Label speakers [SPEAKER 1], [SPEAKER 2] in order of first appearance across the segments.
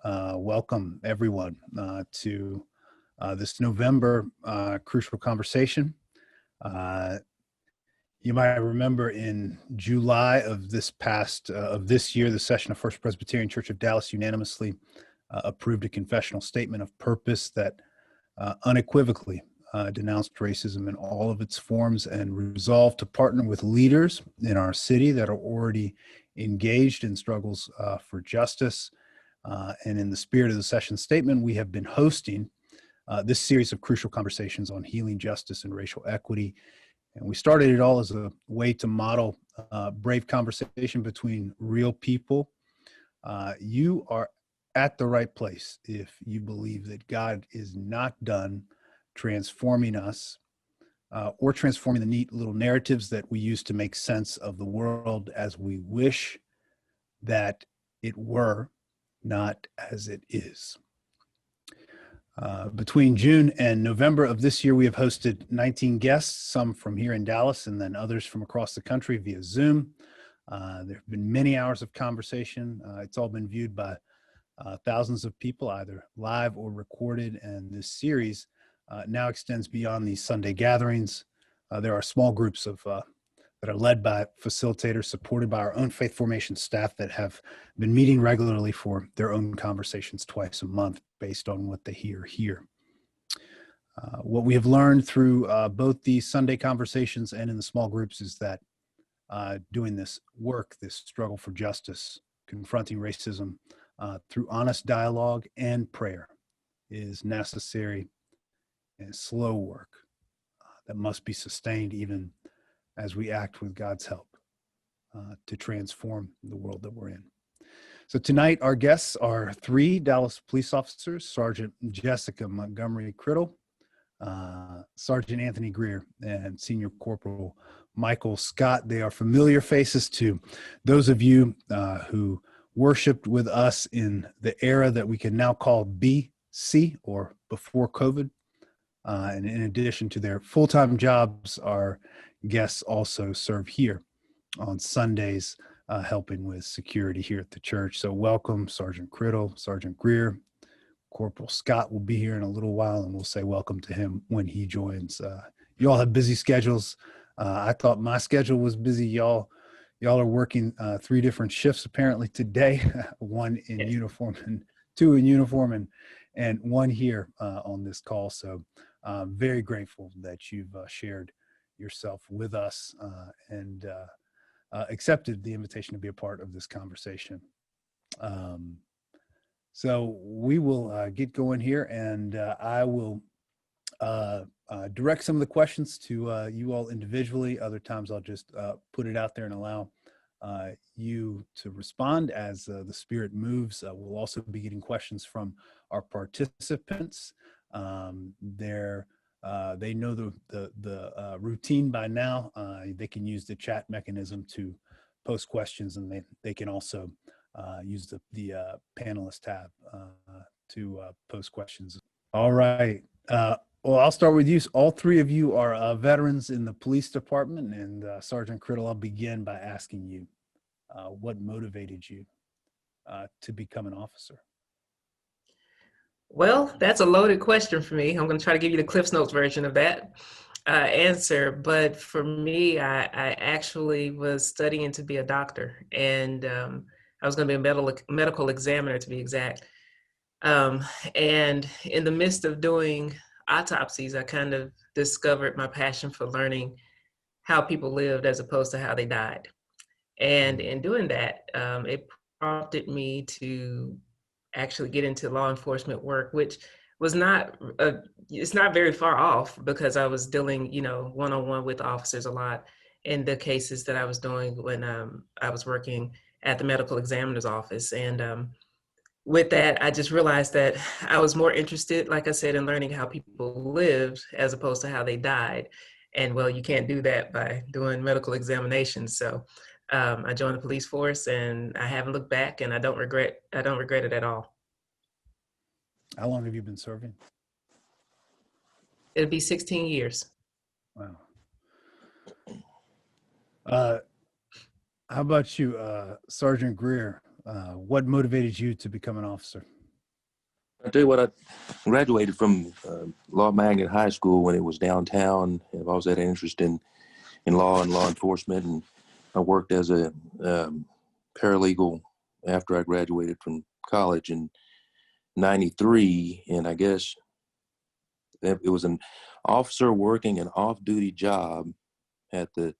[SPEAKER 1] Welcome everyone to this November crucial conversation. You might remember in July of this year, the session of First Presbyterian Church of Dallas unanimously approved a confessional statement of purpose that unequivocally denounced racism in all of its forms and resolved to partner with leaders in our city that are already engaged in struggles for justice. And in the spirit of the session statement, we have been hosting this series of crucial conversations on healing justice and racial equity. And we started it all as a way to model brave conversation between real people. You are at the right place if you believe that God is not done transforming us or transforming the neat little narratives that we use to make sense of the world as we wish that it were, not as it is. Between June and November of this year, we have hosted 19 guests, some from here in Dallas and then others from across the country via Zoom. There have been many hours of conversation. It's all been viewed by thousands of people, either live or recorded, and this series now extends beyond these Sunday gatherings. There are small groups of that are led by facilitators, supported by our own faith formation staff that have been meeting regularly for their own conversations twice a month based on what they hear here. What we have learned through both these Sunday conversations and in the small groups is that doing this work, this struggle for justice, confronting racism through honest dialogue and prayer is necessary and slow work that must be sustained even as we act with God's help to transform the world that we're in. So tonight, our guests are three Dallas police officers: Sergeant Jessica Montgomery-Criddle, Sergeant Anthony Greer, and Senior Corporal Michael Scott. They are familiar faces to those of you who worshiped with us in the era that we can now call BC, or before COVID. And in addition to their full-time jobs, our guests also serve here on Sundays, helping with security here at the church. So welcome, Sergeant Criddle, Sergeant Greer. Corporal Scott will be here in a little while, and we'll say welcome to him when he joins. You all have busy schedules. I thought my schedule was busy. Y'all are working 3 different shifts apparently today, one in uniform and 2 in uniform and 1 here on this call. So very grateful that you've shared yourself with us and accepted the invitation to be a part of this conversation. So we will get going here, and I will direct some of the questions to you all individually. Other times I'll just put it out there and allow you to respond as the Spirit moves. We'll also be getting questions from our participants. They know the routine by now. They can use the chat mechanism to post questions, and they can also use the panelist tab to post questions. All right. Well, I'll start with you. All 3 of you are veterans in the police department, and Sergeant Criddle, I'll begin by asking you, what motivated you to become an officer?
[SPEAKER 2] Well, that's a loaded question for me. I'm going to try to give you the Cliff's Notes version of that answer. But for me, I actually was studying to be a doctor, and I was going to be a medical examiner, to be exact. And in the midst of doing autopsies, I kind of discovered my passion for learning how people lived as opposed to how they died. And in doing that, it prompted me to actually get into law enforcement work, which was it's not very far off, because I was dealing, one-on-one with officers a lot in the cases that I was doing when I was working at the medical examiner's office. And with that, I just realized that I was more interested, like I said, in learning how people lived as opposed to how they died. And well, you can't do that by doing medical examinations. So I joined the police force, and I haven't looked back, and I don't regret it at all.
[SPEAKER 1] How long have you been serving?
[SPEAKER 2] It'll be 16 years.
[SPEAKER 1] Wow. How about you, Sergeant Greer? What motivated you to become an officer?
[SPEAKER 3] tell you what, I graduated from Law Magnet High School when it was downtown. I've always had an interest in law and law enforcement, and I worked as a paralegal after I graduated from college in '93, and I guess it was an officer working an off-duty job at the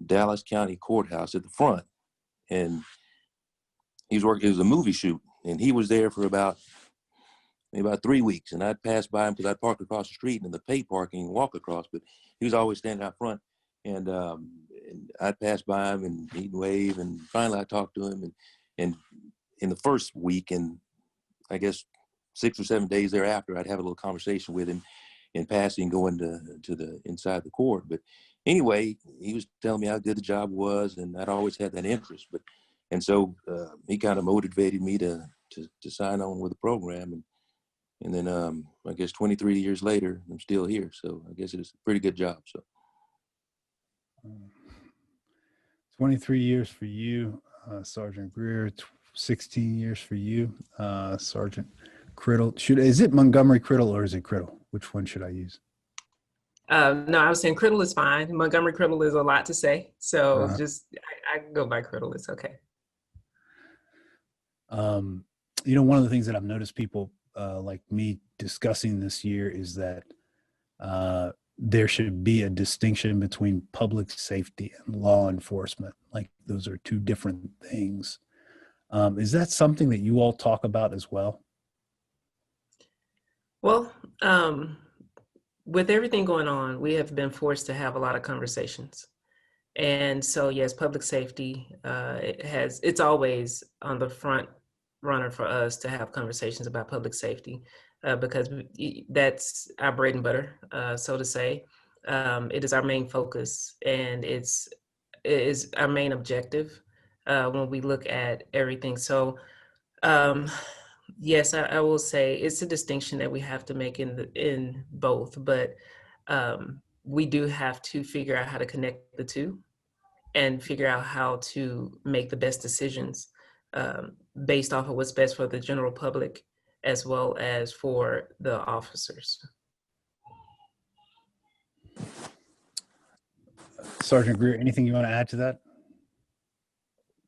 [SPEAKER 3] Dallas County Courthouse at the front, and he was working. It was a movie shoot, and he was there for about 3 weeks, and I'd pass by him because I'd park across the street in the paid parking and walk across, but he was always standing out front, and I'd pass by him and he'd wave, and finally I talked to him, and in the first week, and I guess 6 or 7 days thereafter, I'd have a little conversation with him in passing, going to the inside the court. But anyway, he was telling me how good the job was, and I'd always had that interest. And so he kind of motivated me to sign on with the program, and then I guess 23 years later, I'm still here. So I guess it's a pretty good job. So
[SPEAKER 1] 23 years for you, Sergeant Greer. 16 years for you, Sergeant Criddle. Is it Montgomery-Criddle or is it Criddle? Which one should I use?
[SPEAKER 2] No, I was saying Criddle is fine. Montgomery-Criddle is a lot to say, so I can go by Criddle. It's okay.
[SPEAKER 1] One of the things that I've noticed people like me discussing this year is that there should be a distinction between public safety and law enforcement. Like those are two different things. Is that something that you all talk about as well?
[SPEAKER 2] Well, with everything going on, we have been forced to have a lot of conversations. And so, yes, public safety, it's always on the front runner for us to have conversations about public safety because that's our bread and butter, so to say. It is our main focus, and it is our main objective when we look at everything. So, yes, I will say it's a distinction that we have to make in both, but we do have to figure out how to connect the two and figure out how to make the best decisions based off of what's best for the general public as well as for the officers.
[SPEAKER 1] Sergeant Greer, anything you want to add to that?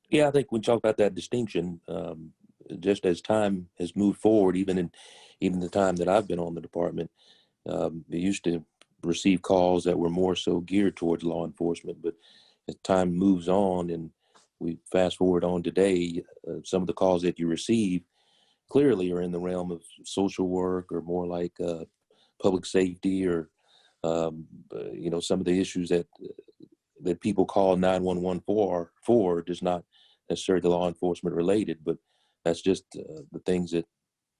[SPEAKER 3] Yeah, I think when we talk about that distinction, just as time has moved forward, even the time that I've been on the department, we used to receive calls that were more so geared towards law enforcement. But as time moves on and we fast forward on today, some of the calls that you receive clearly are in the realm of social work or more like public safety or some of the issues that people call 911 for does not necessarily law enforcement related, but that's just the things that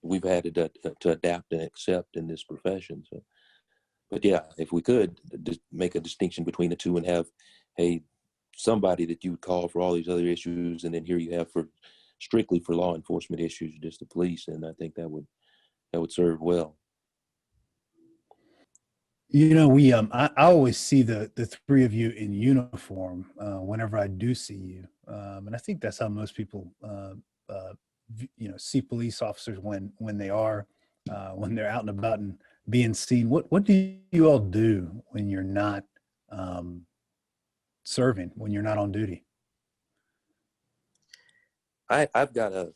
[SPEAKER 3] we've had to adapt and accept in this profession. So, but yeah, if we could make a distinction between the two and have, hey, somebody that you would call for all these other issues, and then here you have strictly for law enforcement issues, just the police, and I think that would serve well.
[SPEAKER 1] We I always see the three of you in uniform whenever I do see you, and I think that's how most people see police officers when they're out and about and being seen. What do you all do when you're not serving, when you're not on duty?
[SPEAKER 3] I've got an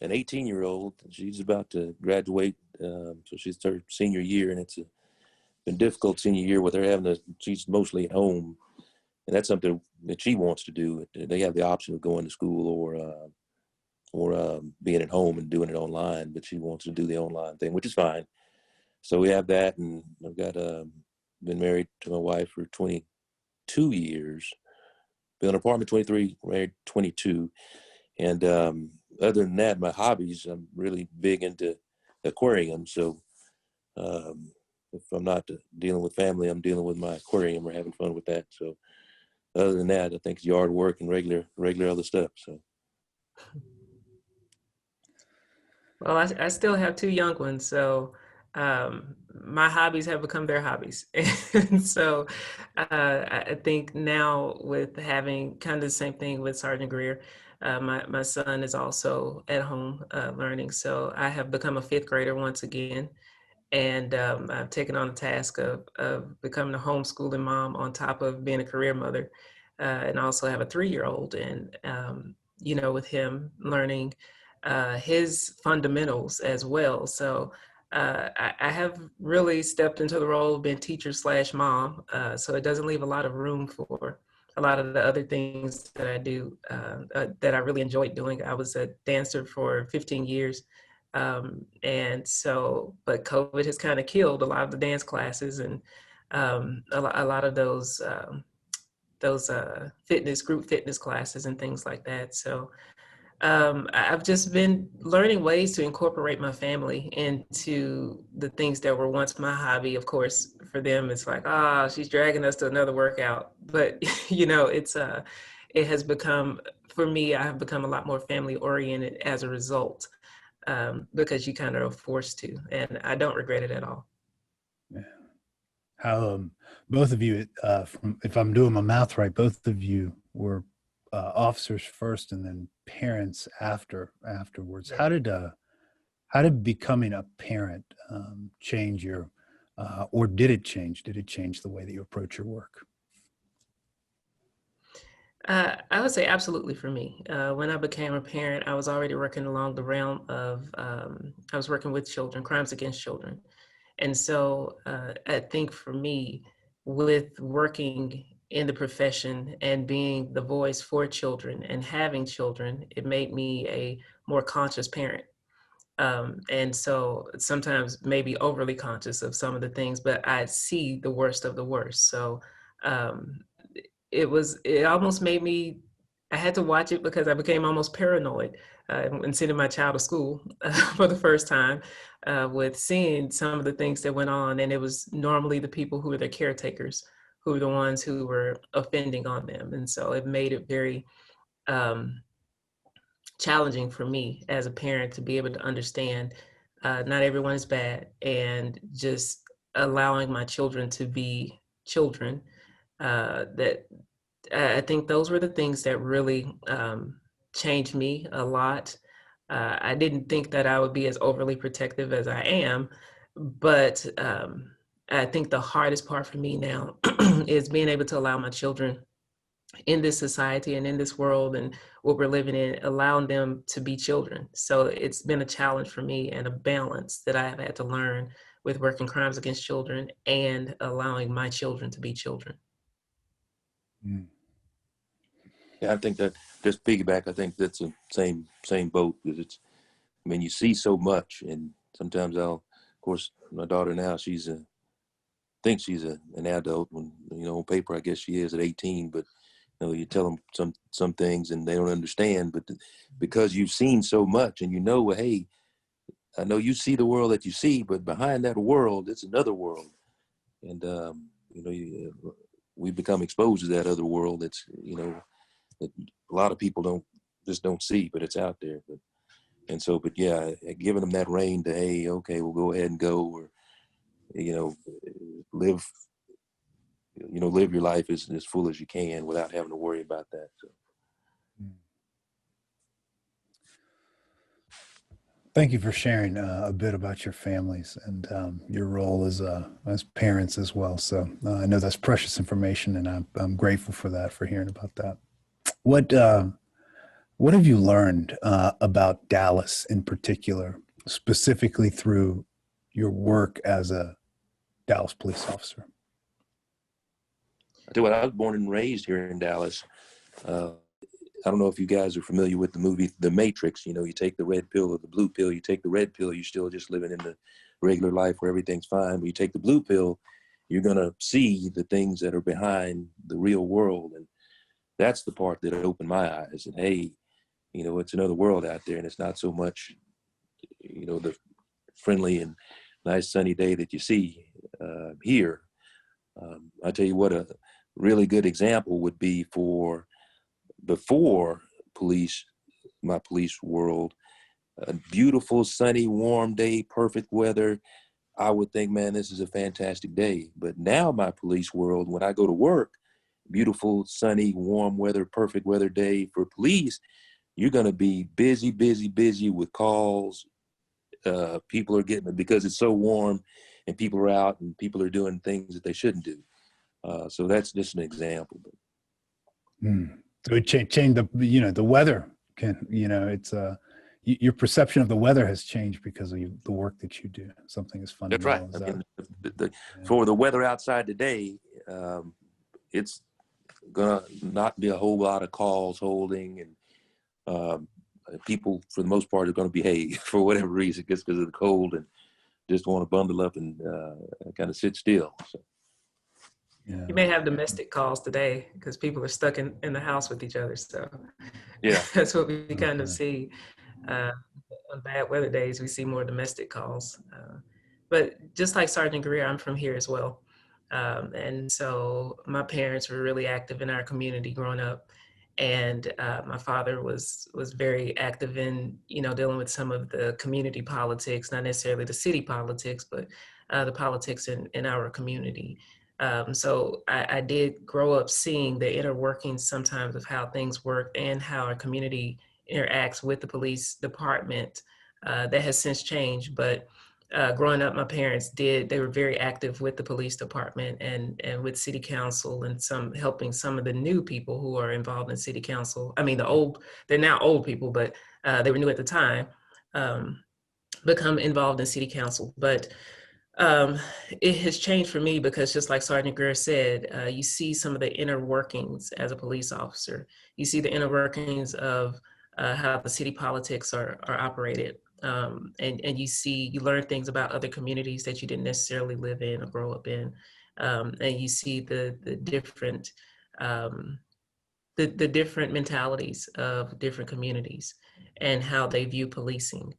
[SPEAKER 3] 18-year-old. She's about to graduate, so she's her senior year, and it's been difficult senior year with her she's mostly at home, and that's something that she wants to do. They have the option of going to school or being at home and doing it online, but she wants to do the online thing, which is fine. So we have that, and I've got been married to my wife for 22 years. Been in an apartment 23, married 22, and other than that, my hobbies, I'm really big into aquarium. So if I'm not dealing with family, I'm dealing with my aquarium or having fun with that. So other than that, I think it's yard work and regular other stuff. So.
[SPEAKER 2] Well, I still have two young ones, so my hobbies have become their hobbies. And so I think now with having kind of the same thing with Sergeant Greer, My son is also at home learning. So I have become a fifth grader once again. And I've taken on the task of becoming a homeschooling mom on top of being a career mother. And I also have a 3-year-old. And, with him learning his fundamentals as well. So I have really stepped into the role of being teacher slash mom. So it doesn't leave a lot of room for a lot of the other things that I do that I really enjoyed doing. I was a dancer for 15 years. But COVID has kind of killed a lot of the dance classes and a lot of those group fitness classes and things like that. So I've just been learning ways to incorporate my family into the things that were once my hobby. Of course, for them, it's like, she's dragging us to another workout. But, it has become, for me, I have become a lot more family oriented as a result, because you kind of are forced to, and I don't regret it at all.
[SPEAKER 1] Yeah. How both of you, if I'm doing my math right, both of you were officers first and then parents afterwards.
[SPEAKER 2] Yeah.
[SPEAKER 1] How did becoming a parent change your or did it change the way that you approach your work?
[SPEAKER 2] I would say absolutely for me. When I became a parent, I was already working along the realm of, I was working with children, crimes against children. And so I think for me, with working in the profession and being the voice for children and having children, it made me a more conscious parent. And so sometimes maybe overly conscious of some of the things, but I see the worst of the worst. So um, it almost made me, I had to watch it because I became almost paranoid when sending my child to school for the first time with seeing some of the things that went on. And it was normally the people who were the caretakers who were the ones who were offending on them. And so it made it very challenging for me as a parent to be able to understand not everyone is bad, and just allowing my children to be children. That I think those were the things that really changed me a lot. I didn't think that I would be as overly protective as I am, but I think the hardest part for me now is being able to allow my children in this society and in this world and what we're living in, allowing them to be children. So it's been a challenge for me and a balance that I have had to learn with working crimes against children and allowing my children to be children.
[SPEAKER 1] Mm.
[SPEAKER 3] Yeah, I think that just piggyback. I think that's the same boat, because it's. I mean, you see so much, and sometimes of course, my daughter now, thinks she's an adult when, on paper, I guess she is at 18, but you tell them some things and they don't understand, but because you've seen so much and well, hey, I know you see the world that you see, but behind that world, it's another world. And, we become exposed to that other world that's, that a lot of people don't see, but it's out there. But yeah, giving them that rein to, hey, okay, we'll go ahead and go, or, live your life as full as you can without having to worry about that. So.
[SPEAKER 1] Thank you for sharing a bit about your families and your role as parents as well. So I know that's precious information, and I'm grateful for that, for hearing about that. What have you learned about Dallas in particular, specifically through your work as a Dallas police officer?
[SPEAKER 3] I tell you what, I was born and raised here in Dallas. I don't know if you guys are familiar with the movie The Matrix. You take the red pill or the blue pill. You take the red pill, you're still just living in the regular life where everything's fine. But you take the blue pill, you're going to see the things that are behind the real world. And that's the part that opened my eyes. And hey, it's another world out there, and it's not so much, the friendly and nice sunny day that you see here. I tell you what, a really good example would be for before my police world, a beautiful, sunny, warm day, perfect weather. I would think, man, this is a fantastic day. But now my police world, when I go to work, beautiful, sunny, warm weather, perfect weather day for police, you're going to be busy, busy, busy with calls. People are getting it because it's so warm and people are out and people are doing things that they shouldn't do. So that's just an example.
[SPEAKER 1] So it changed the weather can, it's your perception of the weather has changed because of the work that you do. Something as
[SPEAKER 3] That's right.
[SPEAKER 1] fundamental as that.
[SPEAKER 3] For the weather outside today, it's gonna not be a whole lot of calls holding, and people for the most part are going to behave for whatever reason, just because of the cold and just want to bundle up and kind of sit still. So.
[SPEAKER 1] Yeah.
[SPEAKER 2] You may have domestic calls today because people are stuck in the house with each other. So
[SPEAKER 3] yeah,
[SPEAKER 2] that's what we kind of see. On bad weather days, we see more domestic calls. But just like Sergeant Greer, I'm from here as well. And so my parents were really active in our community growing up. And my father was very active in, dealing with some of the community politics, not necessarily the city politics, but the politics in our community. So I did grow up seeing the inner workings sometimes of how things work and how our community interacts with the police department. That has since changed, but growing up, my parents they were very active with the police department and with city council and helping some of the new people who are involved in city council. I mean, they're now old people, but they were new at the time, become involved in city council. But it has changed for me because just like Sergeant Greer said, you see some of the inner workings as a police officer. You see the inner workings of how the city politics are operated. And you learn things about other communities that you didn't necessarily live in or grow up in. And you see the different the different mentalities of different communities and how they view policing.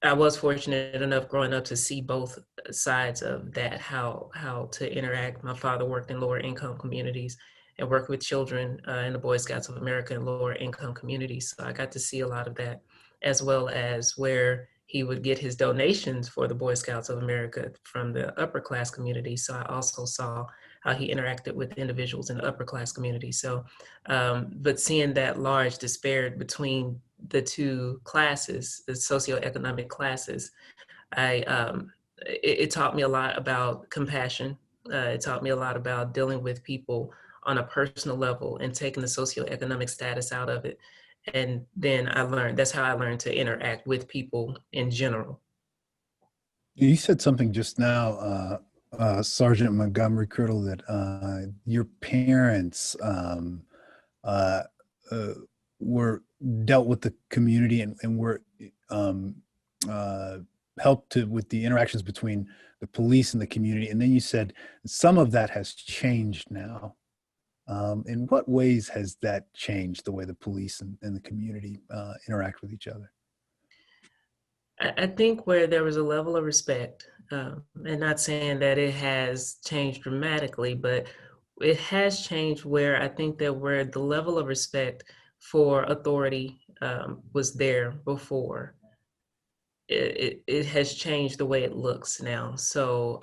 [SPEAKER 2] I was fortunate enough growing up to see both sides of that, how to interact. My father worked in lower income communities and worked with children in the Boy Scouts of America in lower income communities. So I got to see a lot of that, as well as where he would get his donations for the Boy Scouts of America from the upper class community. So I also saw how he interacted with individuals in the upper class community. So, but seeing that large disparity between the two classes, the socioeconomic classes, it taught me a lot about compassion. It taught me a lot about dealing with people on a personal level and taking the socioeconomic status out of it. And then that's how I learned to interact with people in general.
[SPEAKER 1] You said something just now, Sergeant Montgomery-Criddle, that your parents uh, were dealt with the community and were helped with the interactions between the police and the community. And then you said some of that has changed now. In what ways has that changed the way the police and the community interact with each other?
[SPEAKER 2] I think where there was a level of respect, and not saying that it has changed dramatically, but it has changed where I think that where the level of respect for authority was there before, it has changed the way it looks now. So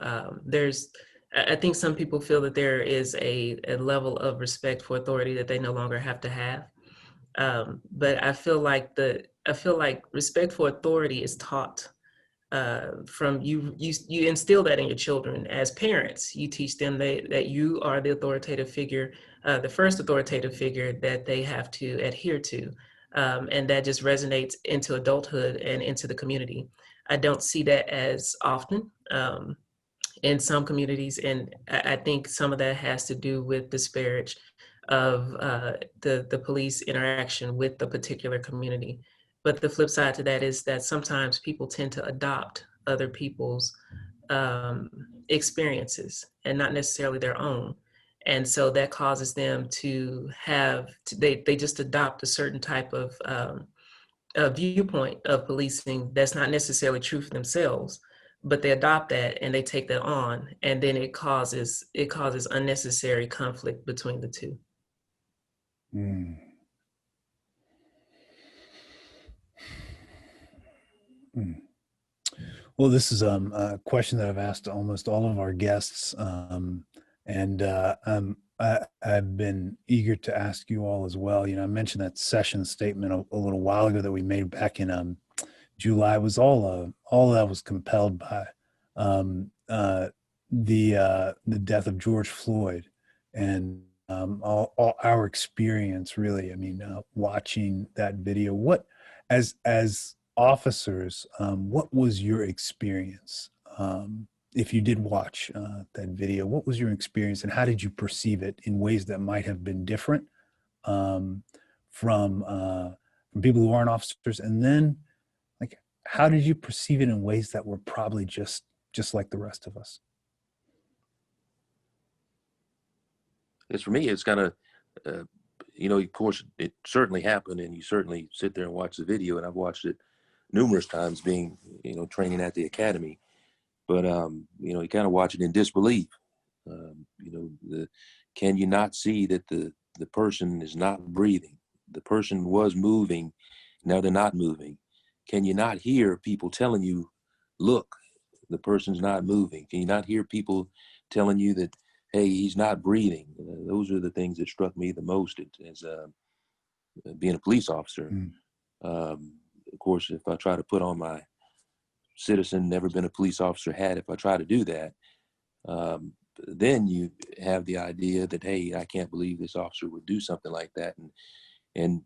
[SPEAKER 2] I think some people feel that there is a level of respect for authority that they no longer have to have. But I feel like respect for authority is taught from you instill that in your children as parents. You teach them that you are the authoritative figure, the first authoritative figure that they have to adhere to. And that just resonates into adulthood and into the community. I don't see that as often in some communities. And I think some of that has to do with disparage of the police interaction with the particular community. But the flip side to that is that sometimes people tend to adopt other people's experiences and not necessarily their own. And so that causes them to they just adopt a certain type of a viewpoint of policing that's not necessarily true for themselves, but they adopt that and they take that on, and then it causes unnecessary conflict between the two.
[SPEAKER 1] Mm. Mm. Well, this is a question that I've asked almost all of our guests, and I've been eager to ask you all as well. I mentioned that session statement a little while ago that we made back in July. Was all that was compelled by um, uh, the death of George Floyd, and all our experience. Really, I mean, watching that video. What, as officers, what was your experience? If you did watch that video, what was your experience, and how did you perceive it in ways that might have been different um, from people who aren't officers? And then, like, how did you perceive it in ways that were probably just like the rest of us?
[SPEAKER 3] As for me, it's kind of, of course, it certainly happened, and you certainly sit there and watch the video, and I've watched it numerous times, being, training at the academy. But you kind of watch it in disbelief. Can you not see that the person is not breathing? The person was moving, now they're not moving. Can you not hear people telling you, look, the person's not moving? Can you not hear people telling you that, hey, he's not breathing? Those are the things that struck me the most as being a police officer. Of course, if I try to put on my citizen, never been a police officer hat, if I try to do that, then you have the idea that, hey, I can't believe this officer would do something like that. And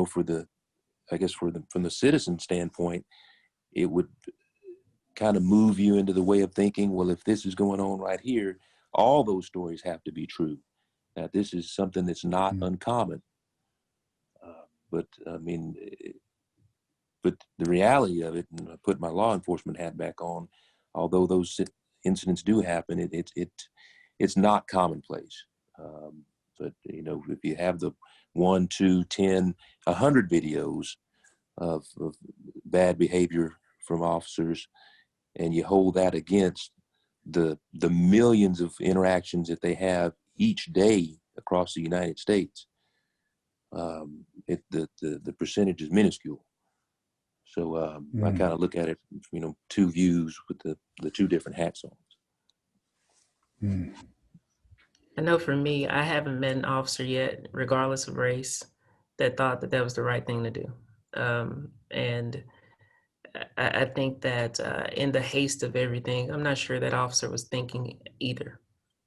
[SPEAKER 3] from the citizen standpoint, it would kind of move you into the way of thinking, well, if this is going on right here, all those stories have to be true. Now, this is something that's not uncommon. But the reality of it, and I put my law enforcement hat back on, although those incidents do happen, it's not commonplace. But if you have the 1, 2, 10, 100 videos of bad behavior from officers, and you hold that against the millions of interactions that they have each day across the United States, the percentage is minuscule. So I kind of look at it, two views with the two different hats on.
[SPEAKER 2] I know for me, I haven't met an officer yet, regardless of race, that thought that that was the right thing to do. And I think that in the haste of everything, I'm not sure that officer was thinking either.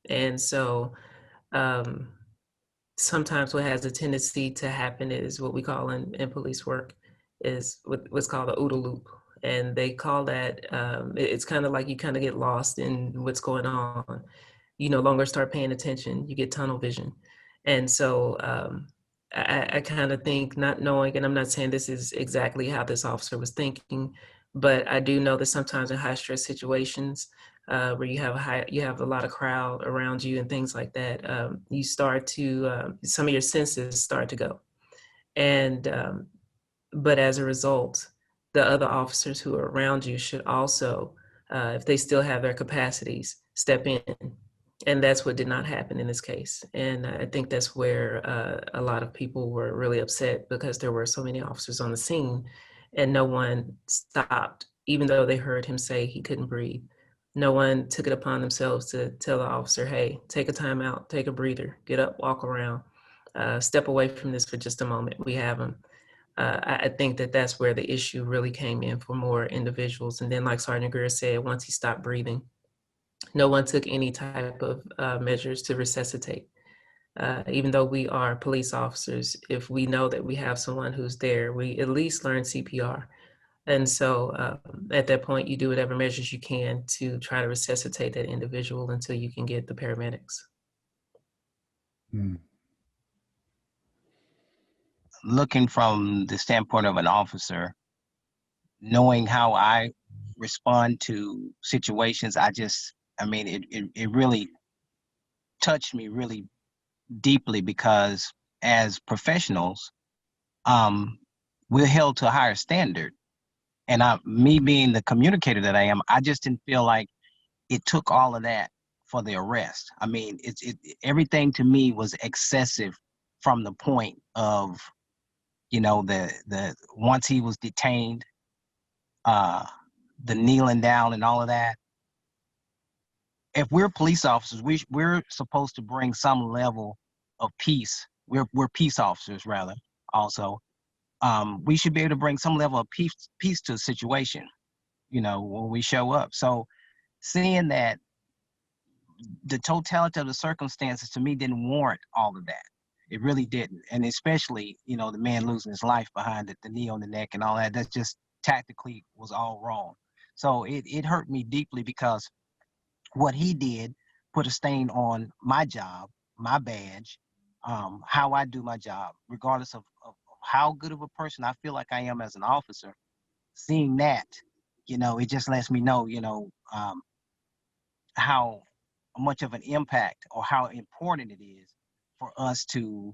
[SPEAKER 2] And so sometimes what has a tendency to happen is what we call in police work is what's called a OODA loop. And they call that, it's kind of like you kind of get lost in what's going on. You no longer start paying attention, you get tunnel vision. And so I kind of think, not knowing, and I'm not saying this is exactly how this officer was thinking, but I do know that sometimes in high stress situations where you have a lot of crowd around you and things like that, you start to, some of your senses start to go. And, but as a result, the other officers who are around you should also, if they still have their capacities, step in. And that's what did not happen in this case. And I think that's where a lot of people were really upset, because there were so many officers on the scene and no one stopped, even though they heard him say he couldn't breathe. No one took it upon themselves to tell the officer, hey, take a time out, take a breather, get up, walk around, step away from this for just a moment. We have him. I think that that's where the issue really came in for more individuals. And then, like Sergeant Greer said, once he stopped breathing, no one took any type of measures to resuscitate. Even though we are police officers, if we know that we have someone who's there, we at least learn CPR. And so at that point, you do whatever measures you can to try to resuscitate that individual until you can get the paramedics.
[SPEAKER 4] Looking from the standpoint of an officer, knowing how I respond to situations, it really touched me really deeply, because as professionals, we're held to a higher standard. And me being the communicator that I am, I just didn't feel like it took all of that for the arrest. I mean, everything to me was excessive from the point of, the once he was detained, the kneeling down and all of that. if we're police officers, we're supposed to bring some level of peace. We're peace officers rather. Also, we should be able to bring some level of peace to a situation. When we show up. So seeing that the totality of the circumstances to me didn't warrant all of that. It really didn't. And especially, the man losing his life behind the knee on the neck and all that, that just tactically was all wrong. So it hurt me deeply because what he did put a stain on my job, my badge, how I do my job, regardless of how good of a person I feel like I am as an officer. Seeing that, it just lets me know, how much of an impact or how important it is for us to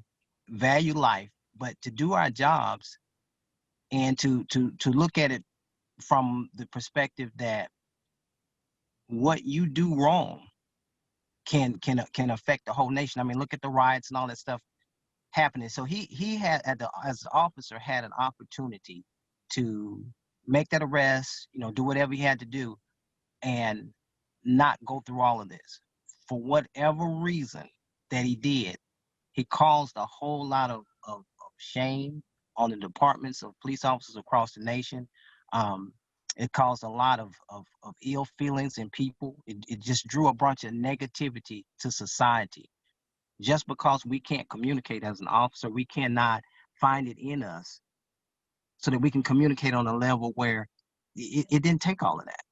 [SPEAKER 4] value life, but to do our jobs and to look at it from the perspective that what you do wrong can affect the whole nation. I mean, look at the riots and all that stuff happening. So he had, as an officer, had an opportunity to make that arrest, do whatever he had to do and not go through all of this. For whatever reason that he did, he caused a whole lot of shame on the departments of police officers across the nation. It caused a lot of ill feelings in people. It just drew a bunch of negativity to society. Just because we can't communicate as an officer, we cannot find it in us so that we can communicate on a level where it didn't take all of that.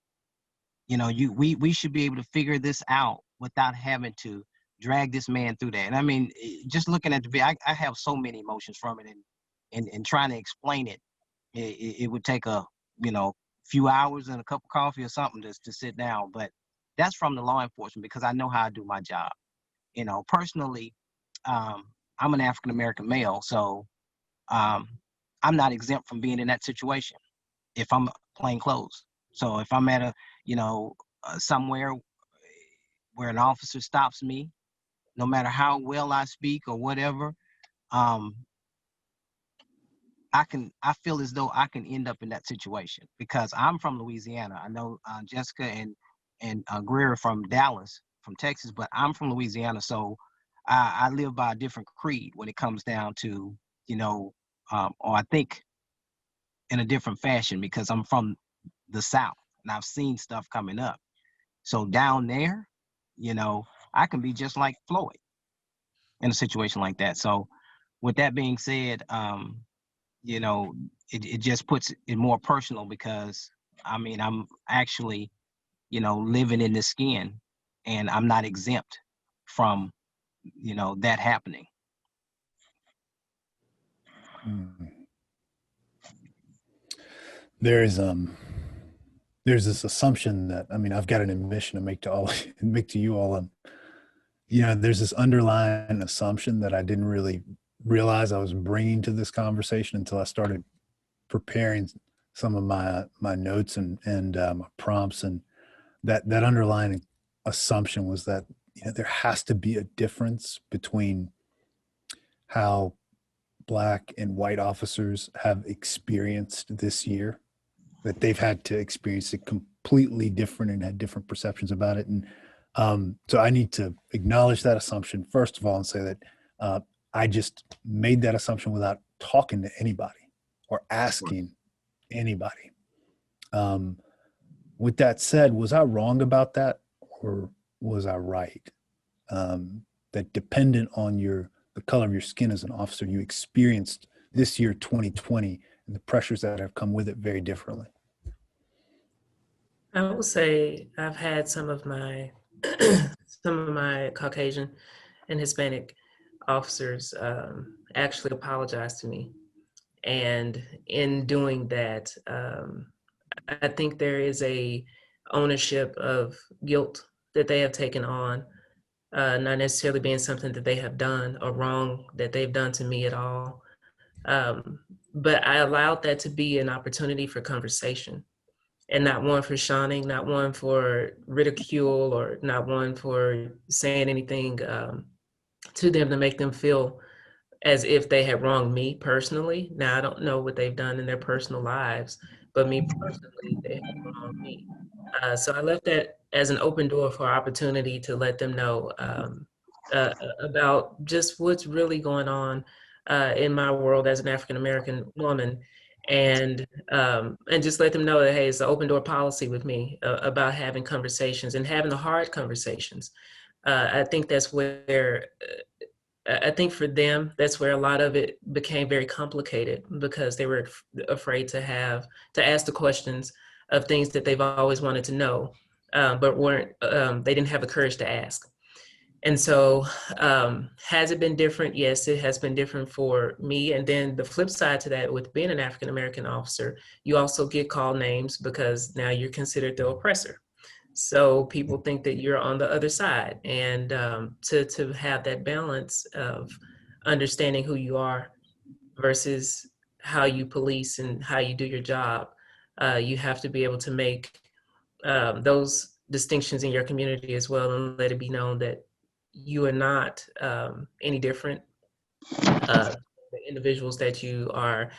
[SPEAKER 4] We should be able to figure this out without having to drag this man through that. And I mean, just looking at the video, I have so many emotions from it, and trying to explain it, it would take a few hours and a cup of coffee or something to sit down. But that's from the law enforcement because I know how I do my job. Personally, I'm an African American male, so I'm not exempt from being in that situation if I'm plain clothes. So if I'm at somewhere where an officer stops me, no matter how well I speak or whatever, I feel as though I can end up in that situation because I'm from Louisiana. I know Jessica and Greer from Dallas, from Texas, but I'm from Louisiana, so I live by a different creed when it comes down to or I think in a different fashion because I'm from the South and I've seen stuff coming up. So down there, I can be just like Floyd in a situation like that. So with that being said, it just puts it more personal because I'm actually, living in this skin and I'm not exempt from, that happening.
[SPEAKER 1] There's this assumption that I've got an admission to make to you all. There's this underlying assumption that I didn't really realize I was bringing to this conversation until I started preparing some of my notes and my prompts, and that underlying assumption was that there has to be a difference between how Black and white officers have experienced this year, that they've had to experience it completely different and had different perceptions about it. And so I need to acknowledge that assumption, first of all, and say that I just made that assumption without talking to anybody or asking anybody. With that said, was I wrong about that or was I right? That dependent on the color of your skin as an officer, you experienced this year, 2020, and the pressures that have come with it very differently.
[SPEAKER 2] I will say I've had some of my Caucasian and Hispanic officers actually apologize to me. And in doing that, I think there is a ownership of guilt that they have taken on, not necessarily being something that they have done or wrong that they've done to me at all. But I allowed that to be an opportunity for conversation, and not one for shawning, not one for ridicule, or not one for saying anything to them to make them feel as if they had wronged me personally. Now, I don't know what they've done in their personal lives, but me personally, they have wronged me. So I left that as an open door for opportunity to let them know about just what's really going on in my world as an African American woman, and just let them know that, hey, it's an open door policy with me about having conversations and having the hard conversations. I think that's where I think for them, that's where a lot of it became very complicated, because they were afraid to ask the questions of things that they've always wanted to know, but they didn't have the courage to ask. And so, has it been different? Yes, it has been different for me. And then the flip side to that, with being an African American officer, you also get called names because now you're considered the oppressor. So people think that you're on the other side, and to have that balance of understanding who you are versus how you police and how you do your job, you have to be able to make those distinctions in your community as well, and let it be known that you are not any different. The individuals that you're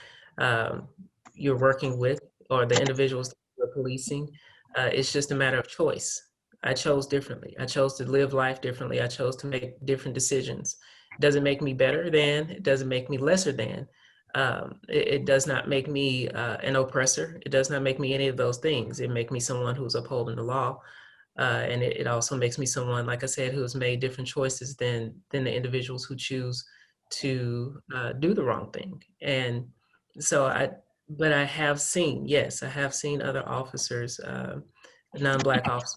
[SPEAKER 2] working with, or the individuals that you're policing, it's just a matter of choice. I chose differently. I chose to live life differently. I chose to make different decisions. It doesn't make me better than, it doesn't make me lesser than. It does not make me an oppressor. It does not make me any of those things. It makes me someone who's upholding the law. And it also makes me someone, like I said, who has made different choices than the individuals who choose to do the wrong thing. And so but I have seen, yes, I have seen other officers, non-Black officers,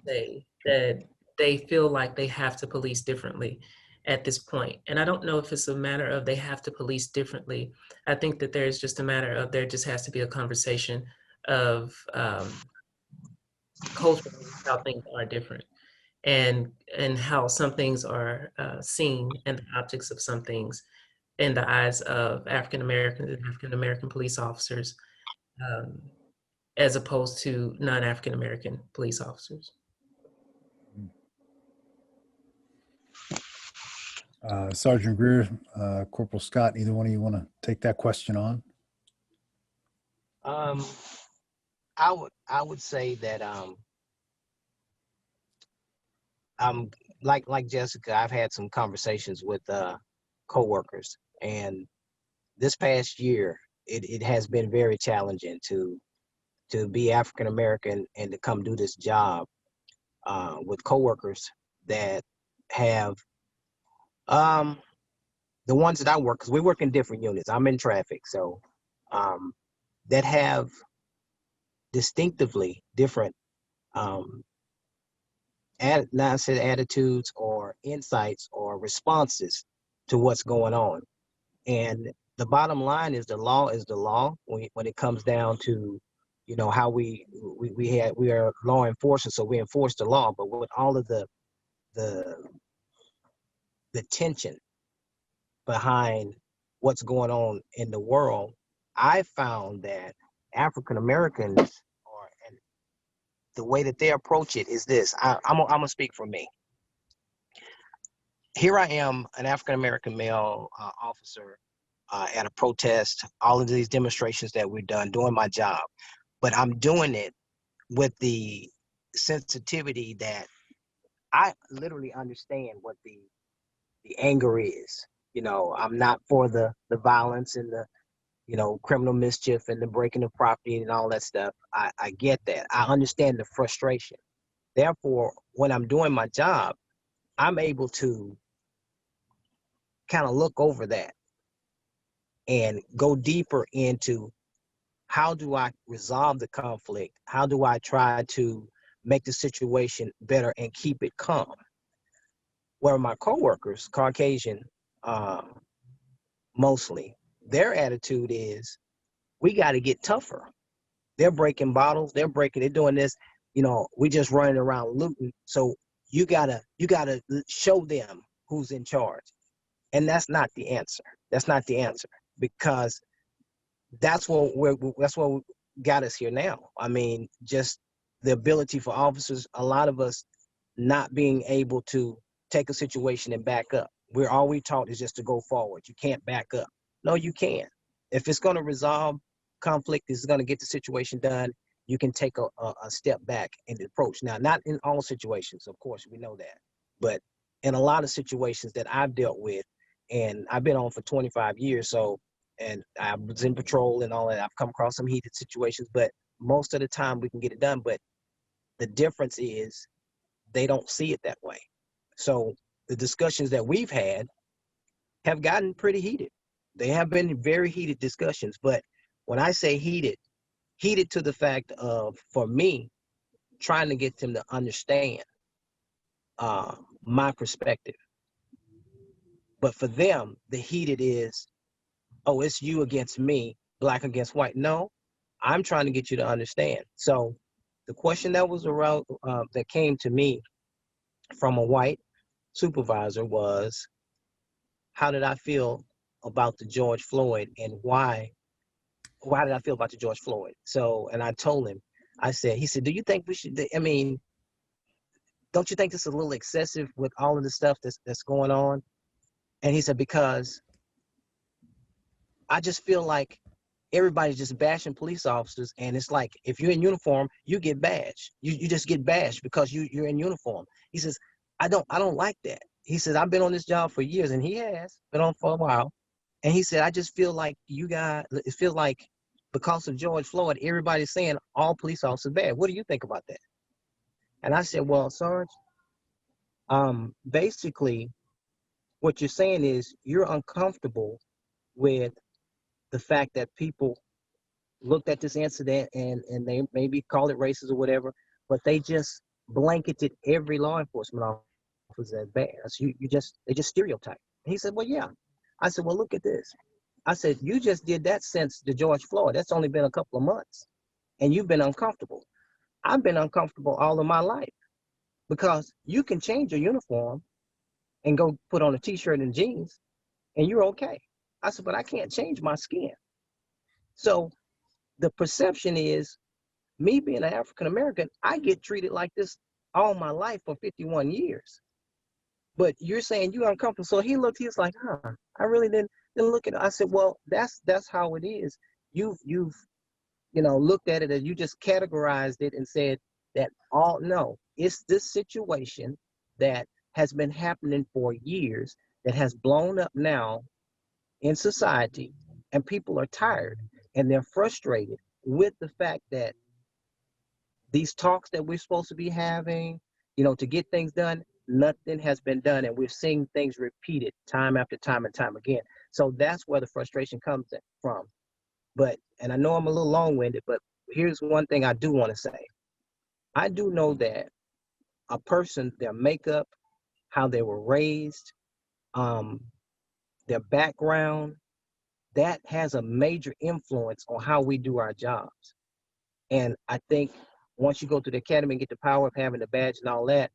[SPEAKER 2] say that they feel like they have to police differently at this point. And I don't know if it's a matter of they have to police differently. I think that there's just a matter of there just has to be a conversation of culturally how things are different, and how some things are seen, and the optics of some things in the eyes of African Americans and African American police officers, um, as opposed to non-African American police officers.
[SPEAKER 1] Sergeant Greer, Corporal Scott, either one of you want to take that question on?
[SPEAKER 4] I would say that like Jessica, I've had some conversations with coworkers, and this past year it has been very challenging to be African American and to come do this job with coworkers that have the ones that I work, because we work in different units. I'm in traffic, so that have distinctively different attitudes or insights or responses to what's going on. And the bottom line is the law is the law when it comes down to, you know, how we are law enforcers, so we enforce the law. But with all of the tension behind what's going on in the world, I found that African Americans are, and the way that they approach it is this. I'm gonna speak for me. Here I am, an African American male officer at a protest, all of these demonstrations that we've done, doing my job, but I'm doing it with the sensitivity that I literally understand what the anger is. You know, I'm not for the violence and the, you know, criminal mischief and the breaking of property and all that stuff. I get that. I understand the frustration. Therefore, when I'm doing my job, I'm able to kind of look over that and go deeper into how do I resolve the conflict? How do I try to make the situation better and keep it calm? Where my coworkers, Caucasian, mostly, their attitude is, we got to get tougher. They're breaking bottles. They're doing this. You know, we just running around looting. So you gotta show them who's in charge. And that's not the answer. That's not the answer, because that's what got us here now. I mean, just the ability for officers, a lot of us not being able to take a situation and back up. All we taught is just to go forward. You can't back up. No, you can. If it's going to resolve, conflict is going to get the situation done, you can take a step back in the approach. Now, not in all situations, of course, we know that, but in a lot of situations that I've dealt with, and I've been on for 25 years, so, and I was in patrol and all that, I've come across some heated situations, but most of the time we can get it done. But the difference is they don't see it that way. So the discussions that we've had have gotten pretty heated. They have been very heated discussions, but when I say heated to the fact of, for me, trying to get them to understand my perspective. But for them, the heated is, oh, it's you against me, black against white. No, I'm trying to get you to understand. So the question that was around, that came to me from a white supervisor was, how did I feel about the George Floyd, and why did I feel about the George Floyd? So, and I told him, he said, do you think we should, I mean, don't you think this is a little excessive with all of the stuff that's going on? And he said, because I just feel like everybody's just bashing police officers, and it's like, if you're in uniform, you get bashed. You just get bashed because you're in uniform. He says, I don't like that. He says, I've been on this job for years, and he has been on for a while. And he said, I just feel like it feels like because of George Floyd, everybody's saying all police officers are bad. What do you think about that? And I said, well, Sarge, basically what you're saying is you're uncomfortable with the fact that people looked at this incident and they maybe call it racist or whatever, but they just blanketed every law enforcement officer as bad. So they just stereotype. And he said, well, yeah. I said, well, look at this. I said, you just did that since the George Floyd. That's only been a couple of months, and you've been uncomfortable. I've been uncomfortable all of my life, because you can change your uniform and go put on a t-shirt and jeans and you're okay. I said, but I can't change my skin. So the perception is, me being an African-American, I get treated like this all my life for 51 years. But you're saying you're uncomfortable. So he was like, I really didn't look at it. I said, well, that's how it is. You've looked at it and you just categorized it and said that no, it's this situation that has been happening for years, that has blown up now in society, and people are tired and they're frustrated with the fact that these talks that we're supposed to be having, to get things done, nothing has been done, and we're seeing things repeated time after time and time again. So that's where the frustration comes from. But, and I know I'm a little long-winded, but here's one thing I do want to say. I do know that a person, their makeup, how they were raised, their background, that has a major influence on how we do our jobs. And I think once you go to the academy and get the power of having the badge and all that,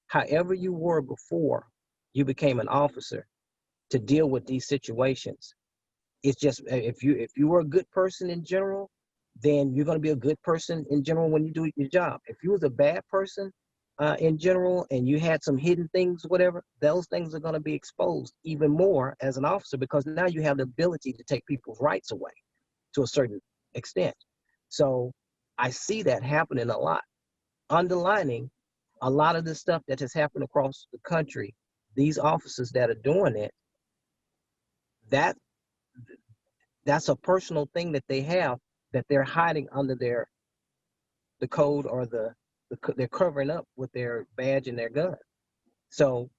[SPEAKER 4] however you were before you became an officer to deal with these situations, it's just, if you were a good person in general, then you're going to be a good person in general when you do your job. If you was a bad person in general and you had some hidden things, whatever, those things are going to be exposed even more as an officer, because now you have the ability to take people's rights away to a certain extent. So I see that happening a lot. Underlining a lot of the stuff that has happened across the country, these officers that are doing it, that's a personal thing that they have, that they're hiding under the code, or they're covering up with their badge and their gun. So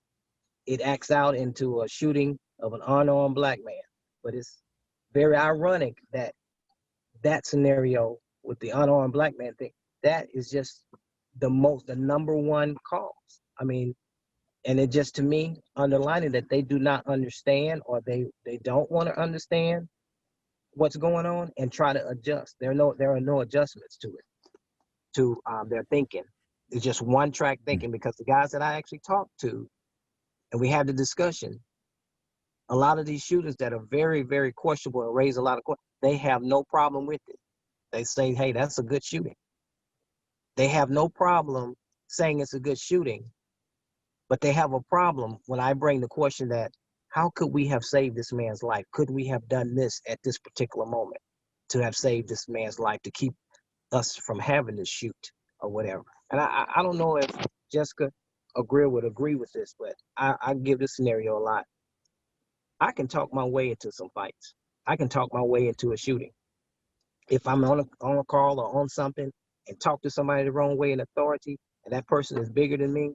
[SPEAKER 4] it acts out into a shooting of an unarmed black man. But it's very ironic that scenario with the unarmed black man thing, that is just the number one cause. I mean, and it just, to me, underlining that they do not understand, or they don't want to understand what's going on and try to adjust. There are no adjustments to it, to their thinking. It's just one track thinking, because the guys that I actually talked to and we had the discussion, a lot of these shooters that are very, very questionable and raise a lot of questions, they have no problem with it. They say, hey, that's a good shooting. They have no problem saying it's a good shooting, but they have a problem when I bring the question that, how could we have saved this man's life? Could we have done this at this particular moment? to have saved this man's life, to keep us from having to shoot or whatever. And I don't know if Jessica or Greer would agree with this, but I give this scenario a lot. I can talk my way into some fights. I can talk my way into a shooting. If I'm on a call or on something and talk to somebody the wrong way in authority, and that person is bigger than me,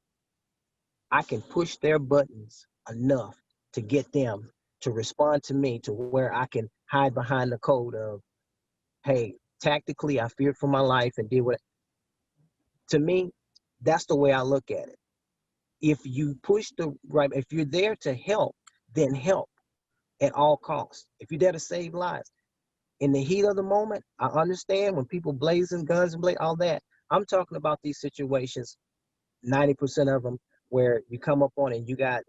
[SPEAKER 4] I can push their buttons enough to get them to respond to me to where I can hide behind the code of, hey, tactically, I feared for my life and did what. To me, that's the way I look at it. If you push the right, if you're there to help, then help at all costs. If you're there to save lives, in the heat of the moment, I understand when people blazing guns and all that. I'm talking about these situations, 90% of them, where you come up on and you got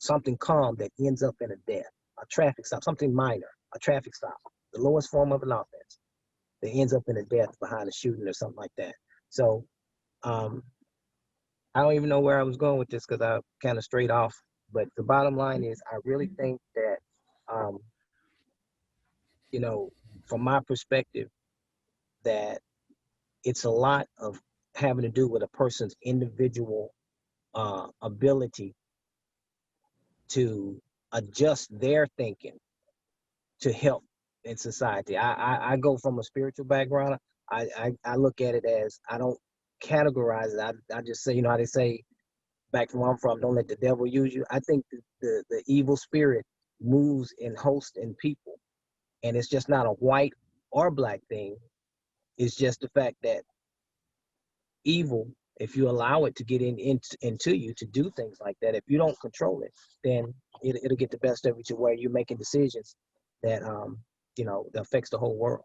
[SPEAKER 4] something calm that ends up in a death, a traffic stop, something minor, a traffic stop, the lowest form of an offense that ends up in a death behind a shooting or something like that. So I don't even know where I was going with this because I kind of strayed off. But the bottom line is, I really think that, you know, from my perspective, that it's a lot of having to do with a person's individual ability to adjust their thinking to help in society. I go from a spiritual background. I look at it as, I don't categorize it. I just say, you know how they say back from where I'm from, don't let the devil use you. I think the evil spirit moves in hosts and people. And it's just not a white or black thing. It's just the fact that evil, if you allow it to get into you to do things like that, if you don't control it, then it'll get the best of you to where you're making decisions that, you know, that affects the whole world.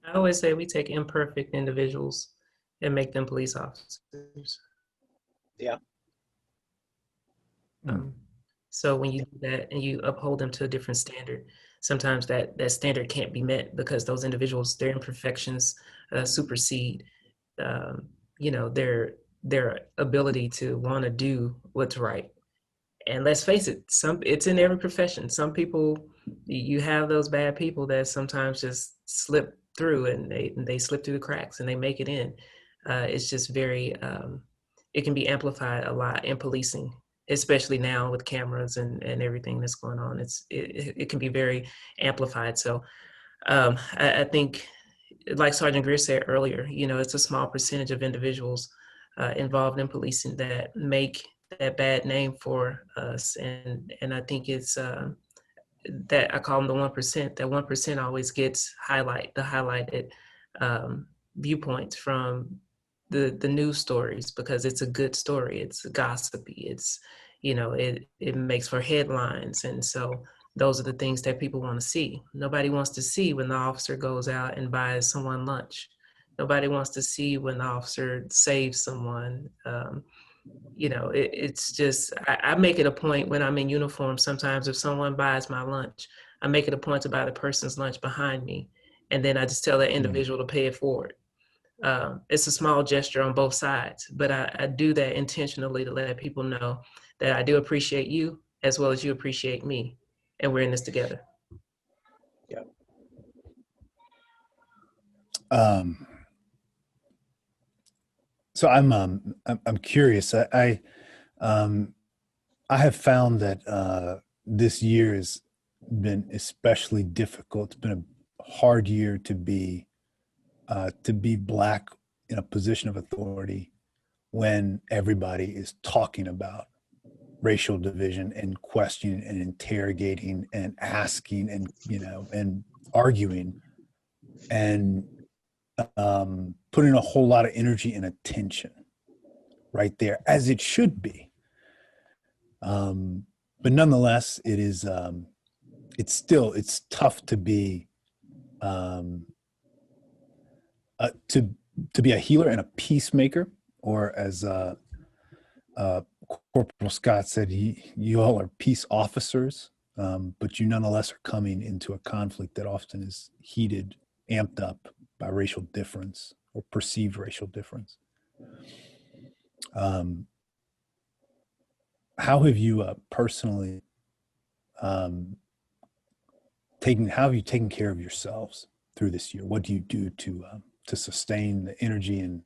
[SPEAKER 2] I always say we take imperfect individuals and make them police officers.
[SPEAKER 4] Yeah.
[SPEAKER 2] So when you do that and you uphold them to a different standard, sometimes that standard can't be met because those individuals, their imperfections supersede, you know, their ability to want to do what's right. And let's face it, it's in every profession. Some people, you have those bad people that sometimes just slip through and they slip through the cracks and they make it in. It's just very, it can be amplified a lot in policing, especially now with cameras and everything that's going on. It can be very amplified. So I think, like Sergeant Greer said earlier, you know, it's a small percentage of individuals involved in policing that make that bad name for us. And I think it's that I call them the 1%. That 1% always gets highlighted viewpoints from the news stories because it's a good story. It's gossipy. It's, you know, it makes for headlines. And so those are the things that people want to see. Nobody wants to see when the officer goes out and buys someone lunch. Nobody wants to see when the officer saves someone. You know, it's just, I make it a point when I'm in uniform. Sometimes if someone buys my lunch, I make it a point to buy the person's lunch behind me. And then I just tell that individual to pay it forward. It's a small gesture on both sides, but I do that intentionally to let people know that I do appreciate you as well as you appreciate me. And we're in this together.
[SPEAKER 4] Yeah.
[SPEAKER 1] So I'm curious. I have found that this year has been especially difficult. It's been a hard year to be Black in a position of authority when everybody is talking about racial division and questioning and interrogating and asking and, you know, and arguing and putting a whole lot of energy and attention right there, as it should be. But nonetheless, it is, it's tough to be, to be a healer and a peacemaker, or as Corporal Scott said, you all are peace officers, but you nonetheless are coming into a conflict that often is heated, amped up by racial difference or perceived racial difference. How have you personally how have you taken care of yourselves through this year? What do you do to sustain the energy and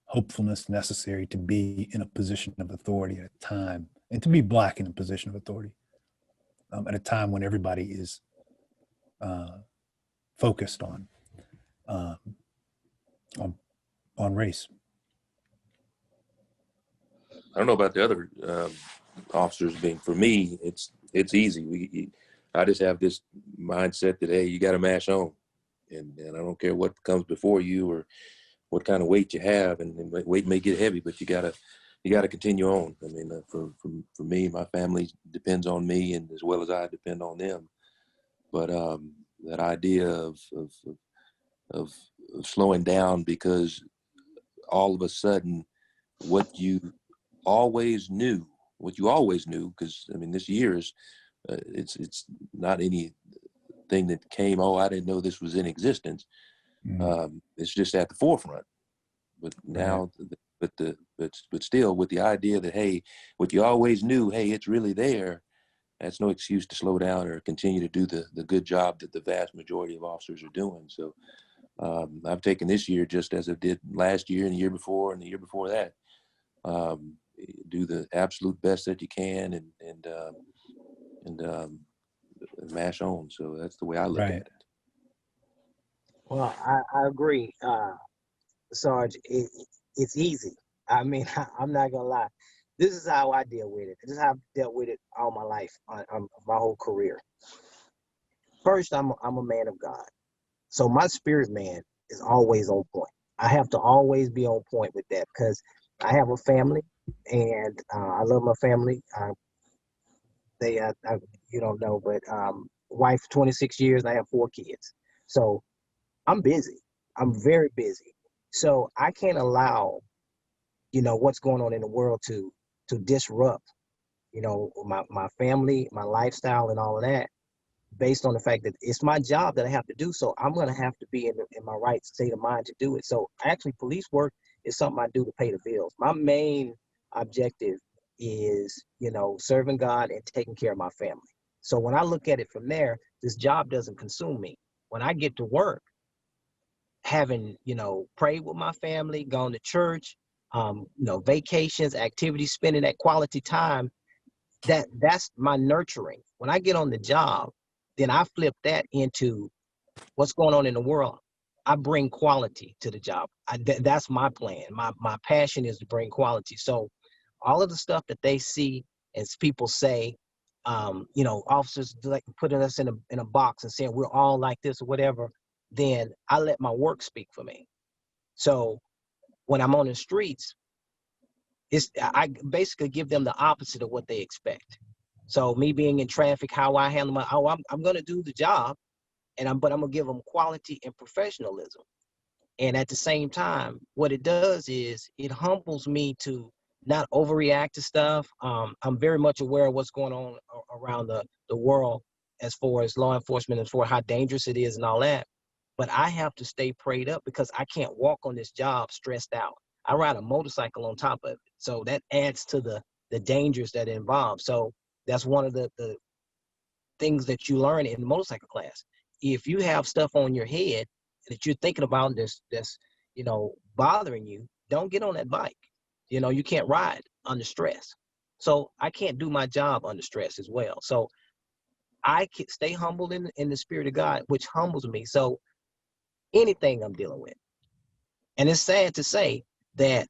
[SPEAKER 1] hopefulness necessary to be in a position of authority at a time, and to be Black in a position of authority at a time when everybody is focused on race?
[SPEAKER 3] I don't know about the other officers being. For me, it's easy. I just have this mindset that, hey, you got to mash on, and I don't care what comes before you or what kind of weight you have, and weight may get heavy, but you gotta continue on. I mean, for me, my family depends on me, and as well as I depend on them. But that idea of slowing down because all of a sudden what you always knew, because I mean, this year is it's not anything that came, oh, I didn't know this was in existence. It's just at the forefront. But now, but still, with the idea that, hey, what you always knew, hey, it's really there. That's no excuse to slow down or continue to do the good job that the vast majority of officers are doing. So I've taken this year just as I did last year and the year before and the year before that. Do the absolute best that you can and mash on. So that's the way I look at it.
[SPEAKER 4] Well, I agree, Sarge. It's easy. I mean, I'm not gonna lie. This is how I deal with it. This is how I've dealt with it all my life, my whole career. First, I'm a man of God, so my spirit man is always on point. I have to always be on point with that because I have a family, and I love my family. You don't know, but wife 26 years. I have 4 kids, so I'm busy. I'm very busy, so I can't allow, what's going on in the world to disrupt, my family, my lifestyle, and all of that, based on the fact that it's my job that I have to do. So I'm going to have to be in my right state of mind to do it. So actually, police work is something I do to pay the bills. My main objective is, serving God and taking care of my family. So when I look at it from there, this job doesn't consume me. When I get to work, having, prayed with my family, gone to church, vacations, activities, spending that quality time, that's my nurturing. When I get on the job, then I flip that into what's going on in the world. I bring quality to the job. That's my plan. My passion is to bring quality. So all of the stuff that they see as people say, officers like putting us in a box and saying we're all like this or whatever, then I let my work speak for me. So when I'm on the streets, I basically give them the opposite of what they expect. So me being in traffic, how I handle I'm going to do the job, but I'm going to give them quality and professionalism. And at the same time, what it does is it humbles me to not overreact to stuff. I'm very much aware of what's going on around the world as far as law enforcement, as far as how dangerous it is and all that. But I have to stay prayed up because I can't walk on this job stressed out. I ride a motorcycle on top of it. So that adds to the dangers that it involves. So that's one of the things that you learn in the motorcycle class. If you have stuff on your head that you're thinking about that's bothering you, don't get on that bike. You can't ride under stress. So I can't do my job under stress as well. So I can stay humble in the spirit of God, which humbles me. So anything I'm dealing with. And it's sad to say that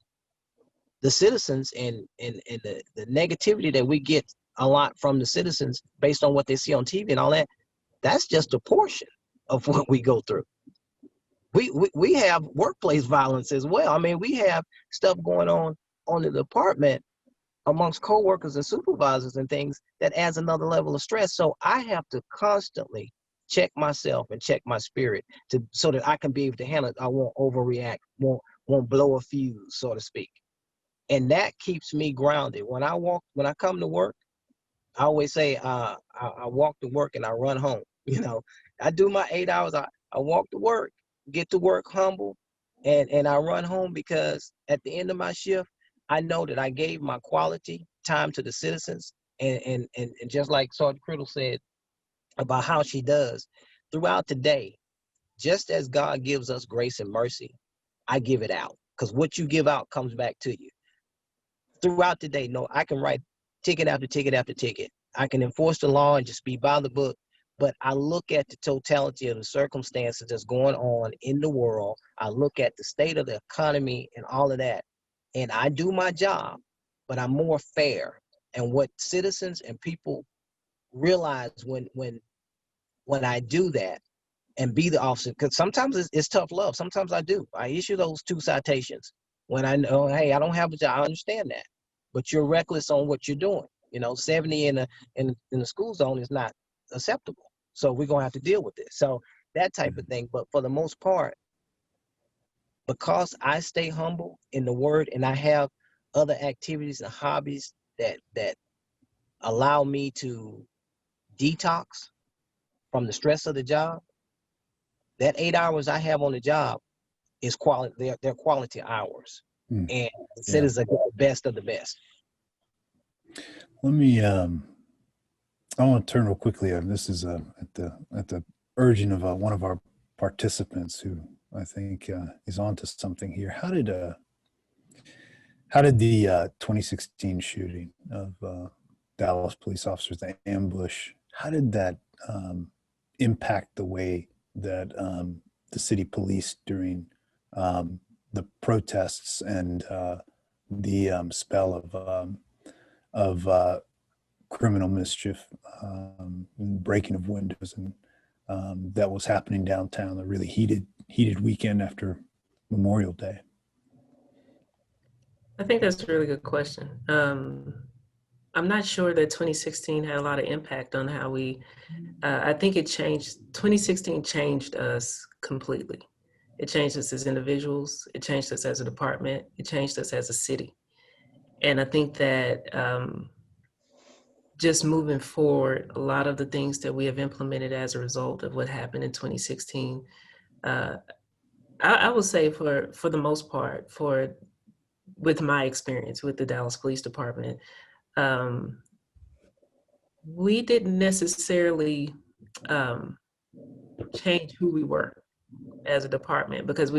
[SPEAKER 4] the citizens and the negativity that we get a lot from the citizens based on what they see on TV and all that, that's just a portion of what we go through. We have workplace violence as well. I mean, we have stuff going on the department amongst coworkers and supervisors and things that adds another level of stress. So I have to constantly check myself and check my spirit so that I can be able to handle it. I won't overreact, won't blow a fuse, so to speak. And that keeps me grounded. When I come to work, I always say I walk to work and I run home. I do my 8 hours. I walk to work, get to work humble, and I run home because at the end of my shift, I know that I gave my quality time to the citizens. And just like Sergeant Criddle said, about how she does throughout the day. Just as God gives us grace and mercy, I give it out, because what you give out comes back to you throughout the day. No, I can write ticket after ticket after ticket. I can enforce the law and just be by the book, but I look at the totality of the circumstances that's going on in the world. I look at the state of the economy and all of that, and I do my job, but I'm more fair. And what citizens and people realize when I do that and be the officer, because sometimes it's tough love. Sometimes I do. I issue those 2 citations when I know, hey, I don't have a job. I understand that, but you're reckless on what you're doing. 70 in the school zone is not acceptable. So we're gonna have to deal with this. So that type of thing. But for the most part, because I stay humble in the word and I have other activities and hobbies that allow me to detox from the stress of the job, that 8 hours I have on the job is quality. They're quality hours,
[SPEAKER 1] Mm.
[SPEAKER 4] and citizens are the best of the best.
[SPEAKER 1] Let me. I want to turn real quickly. This is at the urging of one of our participants who I think is onto something here. How did the 2016 shooting of Dallas police officers, the ambush, how did that impact the way that the city police during the protests and the spell of criminal mischief, breaking of windows, and that was happening downtown, a really heated weekend after Memorial Day?
[SPEAKER 2] I think that's a really good question. I'm not sure that 2016 had a lot of impact on how we, I think it changed, 2016 changed us completely. It changed us as individuals, it changed us as a department, it changed us as a city. And I think that just moving forward, a lot of the things that we have implemented as a result of what happened in 2016, I would say for the most part, with my experience with the Dallas Police Department, we didn't necessarily change who we were as a department, because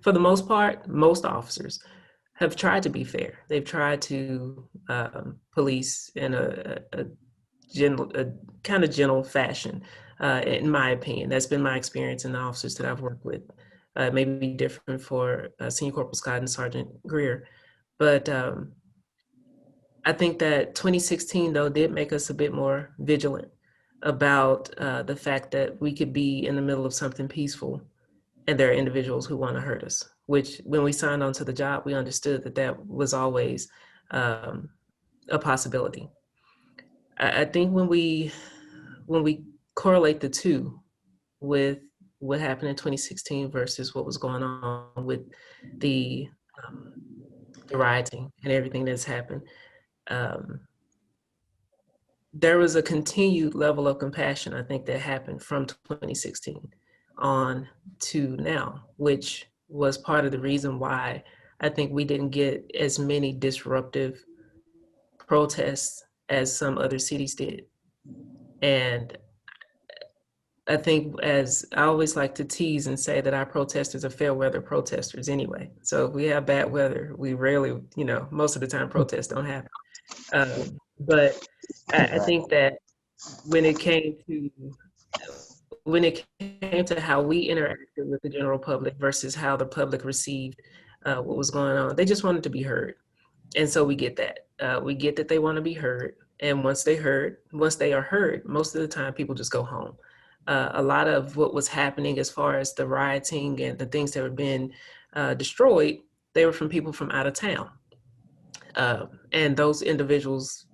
[SPEAKER 2] for the most part, most officers have tried to be fair. They've tried to police in a kind of gentle fashion, in my opinion. That's been my experience in the officers that I've worked with. It may be different for Senior Corporal Scott and Sergeant Greer, but I think that 2016, though, did make us a bit more vigilant about the fact that we could be in the middle of something peaceful and there are individuals who want to hurt us, which when we signed on to the job, we understood that that was always a possibility. I think when we correlate the two with what happened in 2016 versus what was going on with the rioting and everything that's happened, there was a continued level of compassion, I think, that happened from 2016 on to now, which was part of the reason why I think we didn't get as many disruptive protests as some other cities did. And I think, as I always like to tease and say, that our protesters are fair weather protesters anyway. So if we have bad weather, we rarely, most of the time protests don't happen. But I think that when it came to how we interacted with the general public versus how the public received what was going on, they just wanted to be heard. And so we get that. We get that they want to be heard. And once they are heard, most of the time people just go home. A lot of what was happening as far as the rioting and the things that were being destroyed, they were from people from out of town. And those individuals,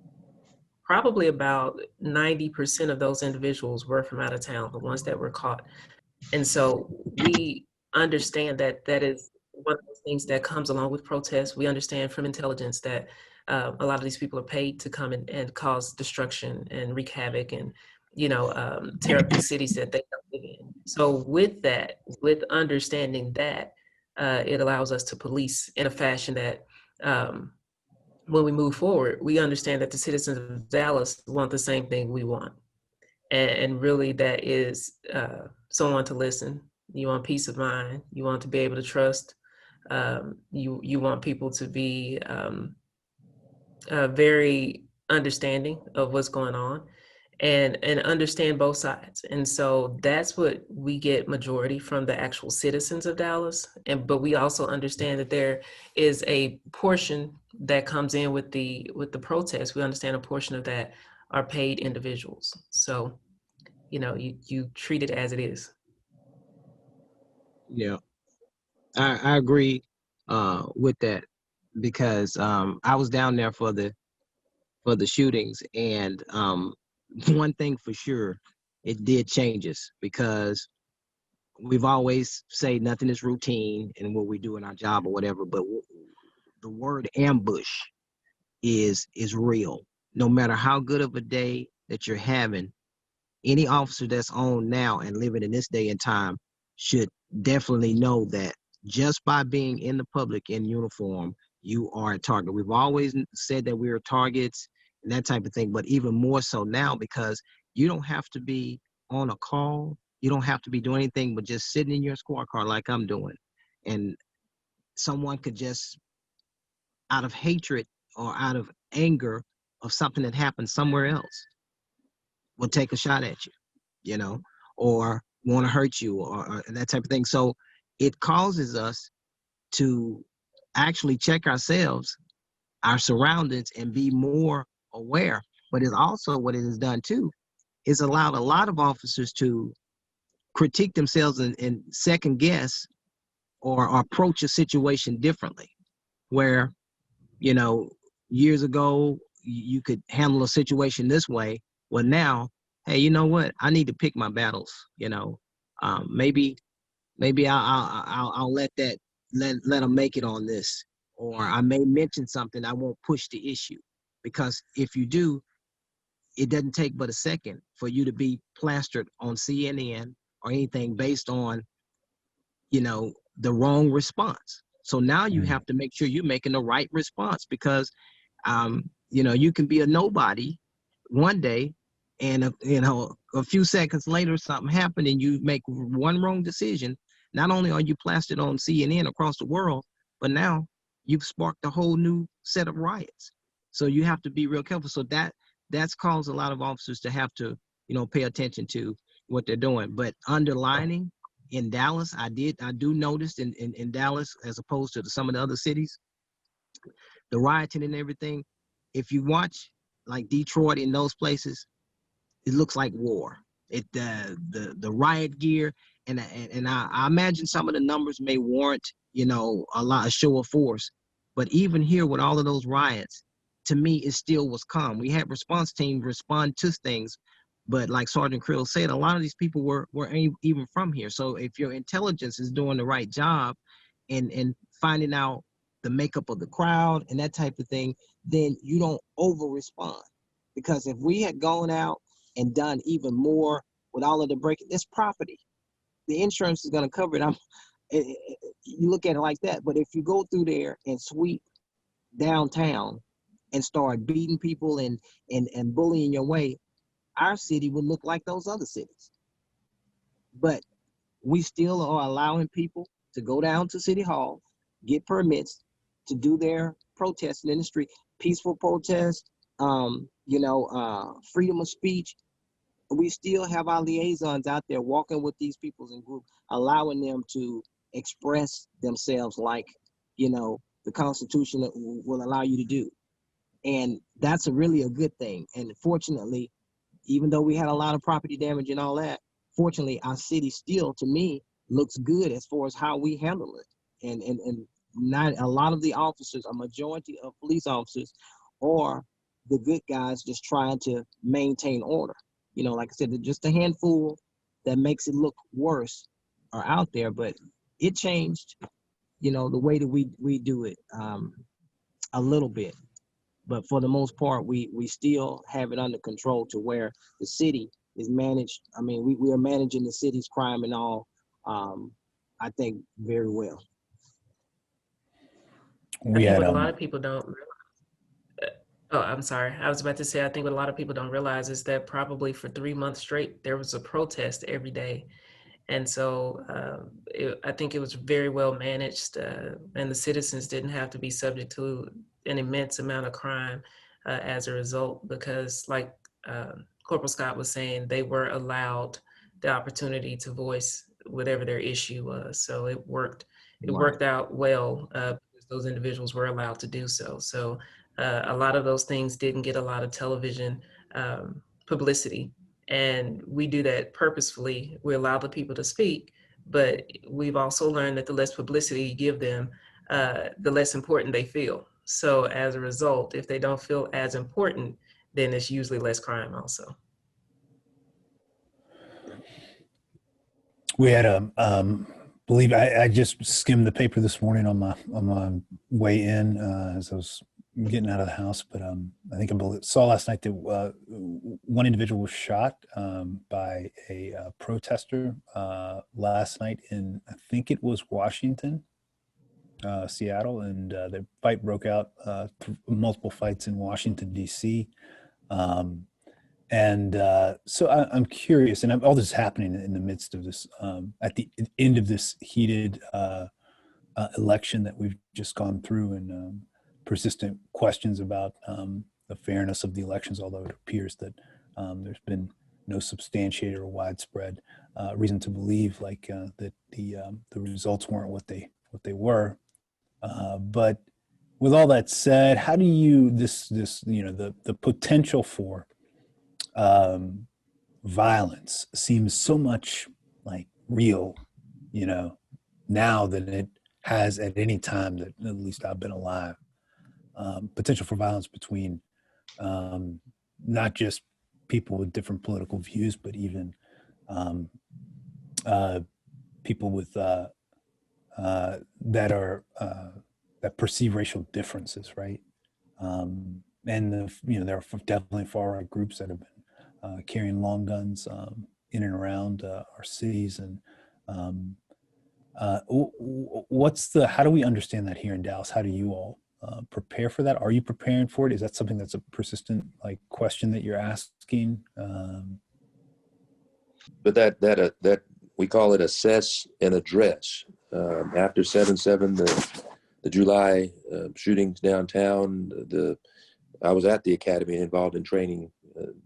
[SPEAKER 2] probably about 90% of those individuals were from out of town, the ones that were caught. And so we understand that that is one of those things that comes along with protests. We understand from intelligence that a lot of these people are paid to come and cause destruction and wreak havoc and tear up the cities that they don't live in. So with that, with understanding that, it allows us to police in a fashion that when we move forward, we understand that the citizens of Dallas want the same thing we want. and really that is someone to listen. You want peace of mind. You want to be able to trust. You want people to be very understanding of what's going on, and understand both sides. And so that's what we get majority from the actual citizens of Dallas. But we also understand that there is a portion that comes in with the protest. We understand a portion of that are paid individuals. So, you treat it as it is.
[SPEAKER 4] Yeah, I agree with that because I was down there for the shootings, and one thing for sure, it did change us because we've always say nothing is routine in what we do in our job or whatever, but the word ambush is real. No matter how good of a day that you're having, any officer that's on now and living in this day and time should definitely know that just by being in the public in uniform, you are a target. We've always said that we are targets and that type of thing, but even more so now because you don't have to be on a call. You don't have to be doing anything but just sitting in your squad car like I'm doing. And someone could just, out of hatred or out of anger of something that happened somewhere else, will take a shot at you, or want to hurt you or that type of thing. So it causes us to actually check ourselves, our surroundings, and be more aware. But it's also what it has done too, is allowed a lot of officers to critique themselves and second guess or approach a situation differently. Where, years ago, you could handle a situation this way. Well, now, hey, you know what? I need to pick my battles. Maybe I'll let them make it on this, or I may mention something. I won't push the issue, because if you do, it doesn't take but a second for you to be plastered on CNN or anything based on, the wrong response. So now you have to make sure you're making the right response, because you can be a nobody one day, and a few seconds later something happened and you make one wrong decision. Not only are you plastered on CNN across the world, but now you've sparked a whole new set of riots. So you have to be real careful. So that's caused a lot of officers to have to pay attention to what they're doing. But underlining in Dallas, I do notice in Dallas, as opposed to some of the other cities, the rioting and everything, if you watch like Detroit and those places, it looks like war. The riot gear, and I imagine some of the numbers may warrant a show of force, but even here with all of those riots, to me it still was calm. We had response teams respond to things, but like Sergeant Criddle said, a lot of these people were even from here. So if your intelligence is doing the right job and finding out the makeup of the crowd and that type of thing, then you don't over respond. Because if we had gone out and done even more with all of the breaking, this property, the insurance is going to cover it. You look at it like that. But if you go through there and sweep downtown and start beating people and bullying your way, our city would look like those other cities. But we still are allowing people to go down to City Hall, get permits to do their protesting in the street, peaceful protest, freedom of speech. We still have our liaisons out there walking with these people in group, allowing them to express themselves like, the Constitution will allow you to do. And that's really a good thing. And fortunately, even though we had a lot of property damage and all that, fortunately, our city still, to me, looks good as far as how we handle it. And not a lot of the officers, a majority of police officers, are the good guys just trying to maintain order. Like I said, just a handful that makes it look worse are out there, but it changed, the way that we do it a little bit. But for the most part, we still have it under control to where the city is managed. I mean, we are managing the city's crime and all, I think, very well.
[SPEAKER 2] I think what a lot of people don't realize, Oh, I'm sorry. I was about to say, I think what a lot of people don't realize is that probably for 3 months straight, there was a protest every day. And so I think it was very well managed, and the citizens didn't have to be subject to an immense amount of crime as a result, because like Corporal Scott was saying, they were allowed the opportunity to voice whatever their issue was. So it
[SPEAKER 4] Right.
[SPEAKER 2] worked out well because those individuals were allowed to do so. So a lot of those things didn't get a lot of television publicity, and we do that purposefully. We allow the people to speak, but we've also learned that the less publicity you give them, the less important they feel. So as a result, if they don't feel as important, then it's usually less crime also.
[SPEAKER 1] We had a believe I just skimmed the paper this morning on my way in as I was getting out of the house, but I think saw last night that one individual was shot by a protester last night in, I think it was Washington, Seattle, and the fight broke out, multiple fights in Washington D.C. So I'm curious, and all this is happening in the midst of this, at the end of this heated election that we've just gone through, and persistent questions about the fairness of the elections, although it appears that there's been no substantiated or widespread reason to believe that the results weren't what they were. But with all that said, how do you the potential for violence seems so much like real, now than it has at any time that at least I've been alive. Potential for violence between not just people with different political views, but even people with that perceive racial differences, right? And there are definitely far right groups that have been carrying long guns in and around our cities. And how do we understand that here in Dallas? How do you all prepare for that? Are you preparing for it? Is that something that's a persistent question that you're asking?
[SPEAKER 3] But that we call it assess and address. After 7/7, the July shootings downtown, I was at the academy involved in training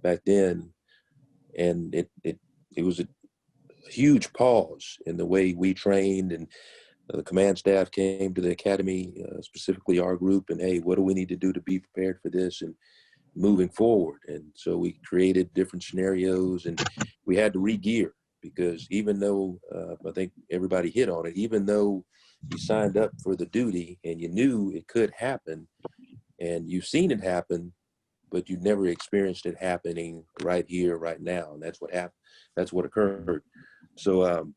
[SPEAKER 3] back then, and it was a huge pause in the way we trained, and the command staff came to the academy, specifically our group, and hey, what do we need to do to be prepared for this and moving forward? And so we created different scenarios, and we had to re-gear, because even though I think everybody hit on it, even though you signed up for the duty and you knew it could happen and you've seen it happen, but you never experienced it happening right here, right now. And that's what happened. That's what occurred. So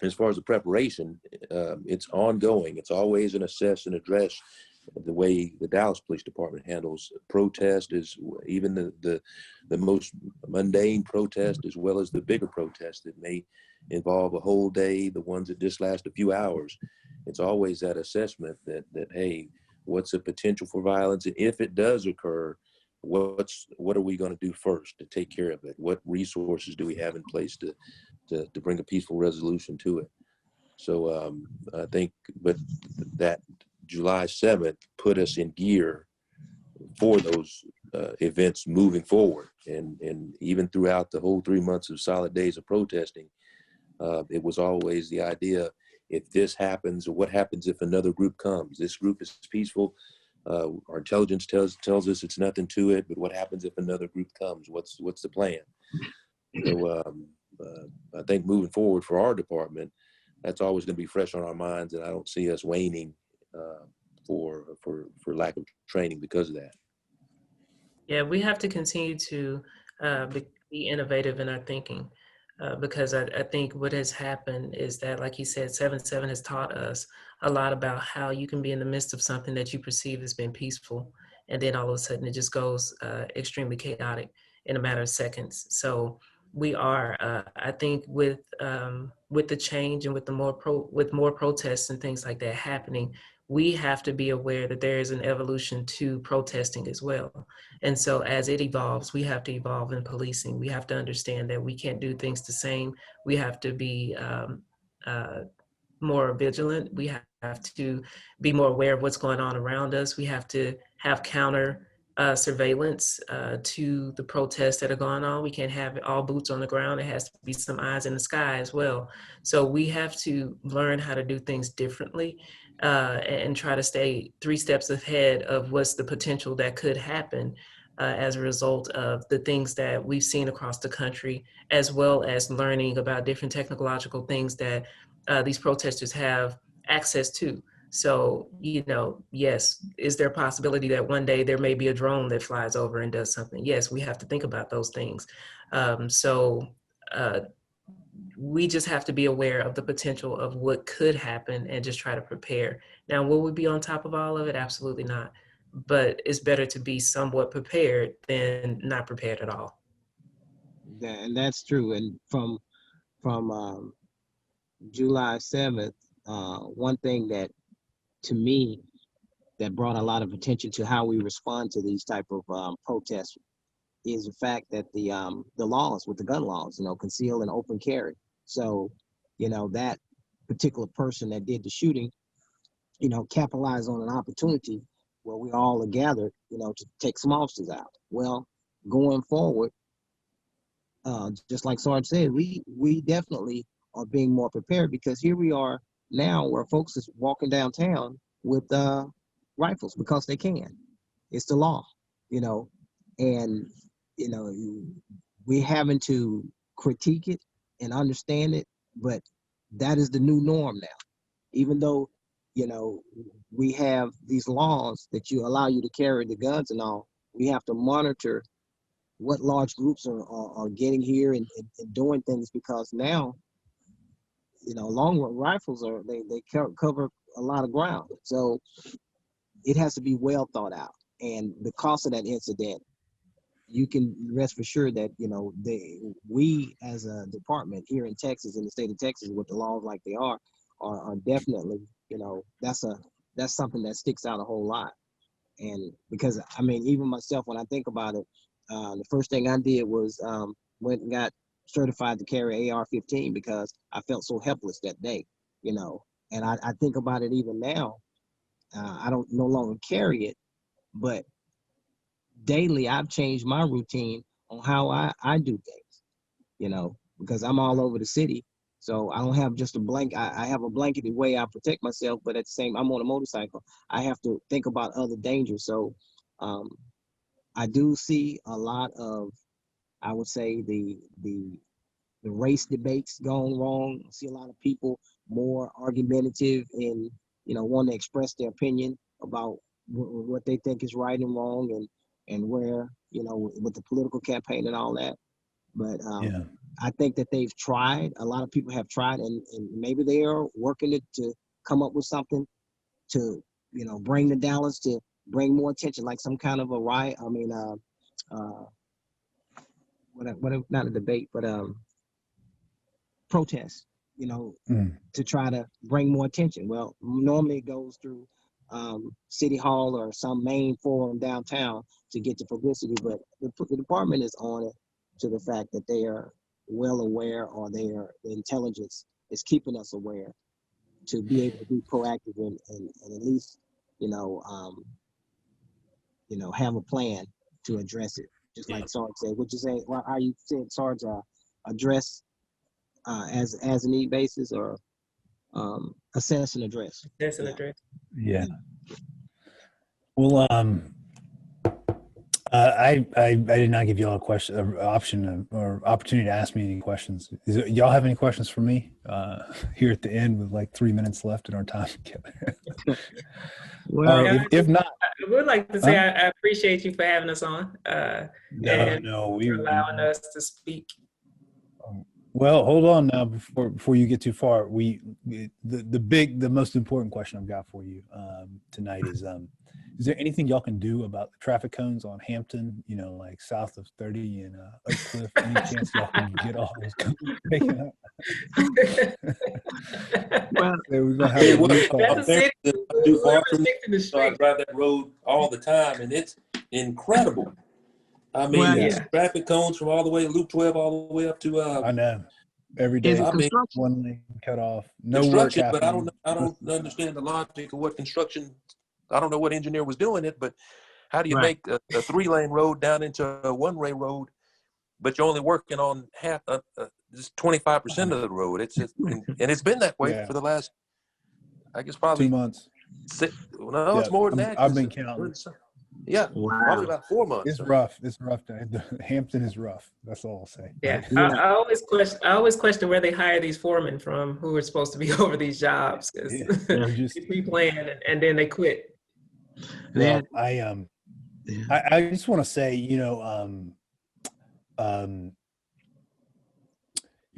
[SPEAKER 3] as far as the preparation, it's ongoing. It's always an assess and address. The way the Dallas Police Department handles protest is even the most mundane protest, as well as the bigger protest that may involve a whole day, the ones that just last a few hours. It's always that assessment that hey, what's the potential for violence? And if it does occur, what are we going to do first to take care of it? What resources do we have in place to bring a peaceful resolution to it? So I think, but that July 7th put us in gear for those events moving forward. And even throughout the whole 3 months of solid days of protesting, it was always the idea, if this happens, or what happens if another group comes? This group is peaceful. Our intelligence tells us it's nothing to it, but what happens if another group comes? What's the plan? So I think moving forward for our department, that's always going to be fresh on our minds, and I don't see us waning for lack of training because of that.
[SPEAKER 2] Yeah, we have to continue to be innovative in our thinking, because I think what has happened is that, like you said, 7/7 has taught us a lot about how you can be in the midst of something that you perceive as being peaceful, and then all of a sudden it just goes extremely chaotic in a matter of seconds. So we are, I think, with the change and with more protests and things like that happening, we have to be aware that there is an evolution to protesting as well. And so as it evolves, we have to evolve in policing. We have to understand that we can't do things the same. We have to be more vigilant. We have to be more aware of what's going on around us. We have to have counter surveillance to the protests that are going on. We can't have all boots on the ground. It has to be some eyes in the sky as well. So we have to learn how to do things differently and try to stay 3 steps ahead of what's the potential that could happen as a result of the things that we've seen across the country, as well as learning about different technological things that these protesters have access to. So, you know, yes, is there a possibility that one day there may be a drone that flies over and does something? Yes, we have to think about those things. We just have to be aware of the potential of what could happen and just try to prepare. Now, will we be on top of all of it? Absolutely not. But it's better to be somewhat prepared than not prepared at all.
[SPEAKER 4] And that's true. And from July 7th, one thing that to me that brought a lot of attention to how we respond to these type of protests is the fact that the laws with the gun laws, you know, conceal and open carry. So, you know, that particular person that did the shooting, you know, capitalized on an opportunity where we all are gathered, you know, to take some officers out. Well, going forward, just like Sarge said, we definitely are being more prepared, because here we are now where folks is walking downtown with rifles because they can. It's the law, you know, and you know we're having to critique it and understand it, but that is the new norm now. Even though, you know, we have these laws that you allow you to carry the guns and all, we have to monitor what large groups are getting here and doing things, because now, you know, long rifles they cover a lot of ground. So it has to be well thought out. And because of that incident, you can rest for sure that, you know, we as a department here in Texas, in the state of Texas, with the laws like they are definitely, you know, that's something that sticks out a whole lot. And because, I mean, even myself, when I think about it, the first thing I did was went and got certified to carry AR-15 because I felt so helpless that day, you know. And I think about it even now. I don't no longer carry it, but daily I've changed my routine on how I do things, you know, because I'm all over the city. So I don't have just a blanket. I have a blanketed way I protect myself, but at the same, I'm on a motorcycle. I have to think about other dangers. So I do see a lot of, I would say, the race debates going wrong. I see a lot of people more argumentative and, you know, want to express their opinion about what they think is right and wrong, and where, you know, with the political campaign and all that. But
[SPEAKER 1] Yeah.
[SPEAKER 4] I think that they've tried. A lot of people have tried, and maybe they are working to come up with something to, you know, bring the Dallas, to bring more attention, like some kind of a riot. I mean, what not a debate, but protest, you know, to try to bring more attention. Well, normally it goes through City Hall or some main forum downtown to get the publicity, but the department is on it, to the fact that they are well aware, or the intelligence is keeping us aware to be able to be proactive and at least, you know, have a plan to address it. Just like Sarge said, would you say, or are you saying, Sarge, address as a need basis, or assess and address?
[SPEAKER 2] That's an address.
[SPEAKER 1] Yeah. Well, I did not give y'all a question, or option, or opportunity to ask me any questions. Y'all have any questions for me here at the end, with like 3 minutes left in our time together?
[SPEAKER 4] Well,
[SPEAKER 1] if not,
[SPEAKER 2] I would like to say I appreciate you for having us on and
[SPEAKER 1] we
[SPEAKER 2] for allowing us to speak.
[SPEAKER 1] Well, hold on now before you get too far. The most important question I've got for you tonight is there anything y'all can do about the traffic cones on Hampton, you know, like south of 30 and Oak Cliff? Any chance y'all can get all those cones taken out?
[SPEAKER 4] Well,
[SPEAKER 1] We're gonna have
[SPEAKER 3] Hey,
[SPEAKER 1] a
[SPEAKER 3] what
[SPEAKER 1] recall.
[SPEAKER 2] That's a city.
[SPEAKER 3] too far
[SPEAKER 2] Whoever's
[SPEAKER 3] from me,
[SPEAKER 2] fixing the
[SPEAKER 3] so I
[SPEAKER 2] street.
[SPEAKER 3] drive that road all the time, and it's incredible. I mean,
[SPEAKER 4] Well,
[SPEAKER 3] there's
[SPEAKER 2] yeah.
[SPEAKER 3] traffic cones from all the way Loop 12 all the way up to
[SPEAKER 1] I know. Every
[SPEAKER 4] is
[SPEAKER 1] day,
[SPEAKER 4] it
[SPEAKER 3] I mean,
[SPEAKER 4] construction?
[SPEAKER 1] one lane cut off. No work
[SPEAKER 3] construction, but
[SPEAKER 1] happening.
[SPEAKER 3] I don't understand the logic of what construction. I don't know what engineer was doing it, but how do you
[SPEAKER 4] Right.
[SPEAKER 3] make a 3-lane road down into a 1-way road, but you're only working on half, just 25% of the road? It's just, and it's been that way
[SPEAKER 1] Yeah.
[SPEAKER 3] for the last, I guess
[SPEAKER 1] 2
[SPEAKER 3] probably
[SPEAKER 1] months.
[SPEAKER 3] no,
[SPEAKER 1] Yeah,
[SPEAKER 3] it's more than that.
[SPEAKER 1] I've
[SPEAKER 3] 'Cause
[SPEAKER 1] been counting.
[SPEAKER 3] yeah,
[SPEAKER 4] Wow.
[SPEAKER 3] probably about 4 months.
[SPEAKER 1] It's rough. It's rough. Hampton is rough. That's all I'll say.
[SPEAKER 2] Yeah,
[SPEAKER 4] Yeah.
[SPEAKER 2] I always question where they hire these foremen from who are supposed to be over these jobs because
[SPEAKER 1] Yeah,
[SPEAKER 4] Yeah.
[SPEAKER 1] they're just.
[SPEAKER 2] they pre-plan and then they quit.
[SPEAKER 1] Well,
[SPEAKER 4] Yeah.
[SPEAKER 1] I just want to say, you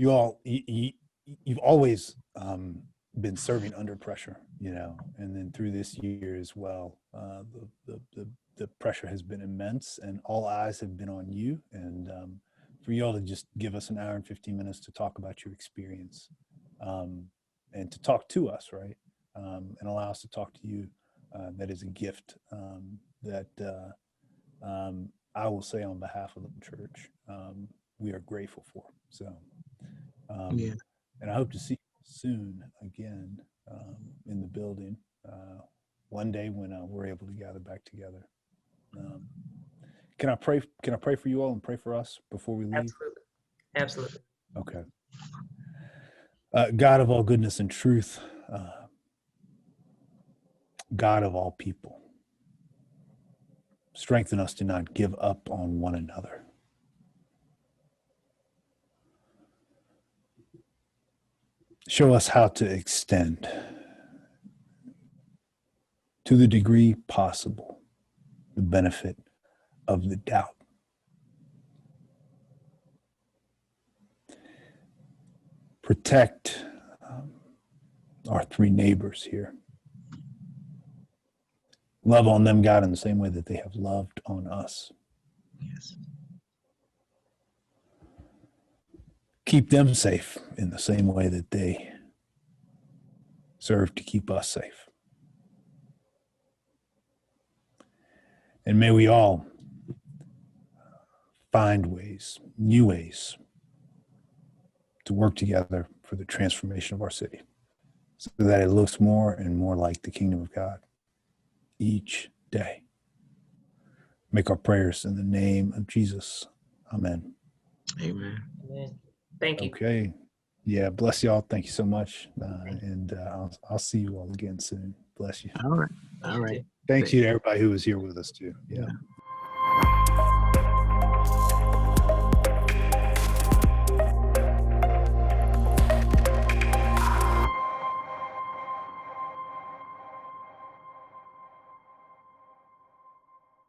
[SPEAKER 1] all, you've always been serving under pressure, and then through this year as well, the pressure has been immense, and all eyes have been on you. And for you all to just give us an hour and 15 minutes to talk about your experience, and to talk to us, right, and allow us to talk to you, that is a gift that I will say on behalf of the church, we are grateful for. So,
[SPEAKER 4] Yeah.
[SPEAKER 1] and I hope to see you soon again in the building one day when we're able to gather back together. Can I pray? Can I pray for you all and pray for us before we leave?
[SPEAKER 2] Absolutely. Absolutely.
[SPEAKER 1] Okay. God of all goodness and truth, God of all people, strengthen us to not give up on one another. Show us how to extend, to the degree possible, the benefit of the doubt. Protect our 3 neighbors here. Love on them, God, in the same way that they have loved on us.
[SPEAKER 4] Yes.
[SPEAKER 1] Keep them safe in the same way that they serve to keep us safe. And may we all find ways, new ways, to work together for the transformation of our city so that it looks more and more like the kingdom of God each day. Make our prayers in the name of Jesus. Amen.
[SPEAKER 4] Amen.
[SPEAKER 2] Amen. Thank you.
[SPEAKER 1] Okay. Yeah. Bless y'all. Thank you so much. And I'll see you all again soon. Bless you.
[SPEAKER 4] All right.
[SPEAKER 2] Thank
[SPEAKER 4] All
[SPEAKER 2] you
[SPEAKER 4] right.
[SPEAKER 2] too.
[SPEAKER 1] Thank you to everybody who was here with us too. Yeah.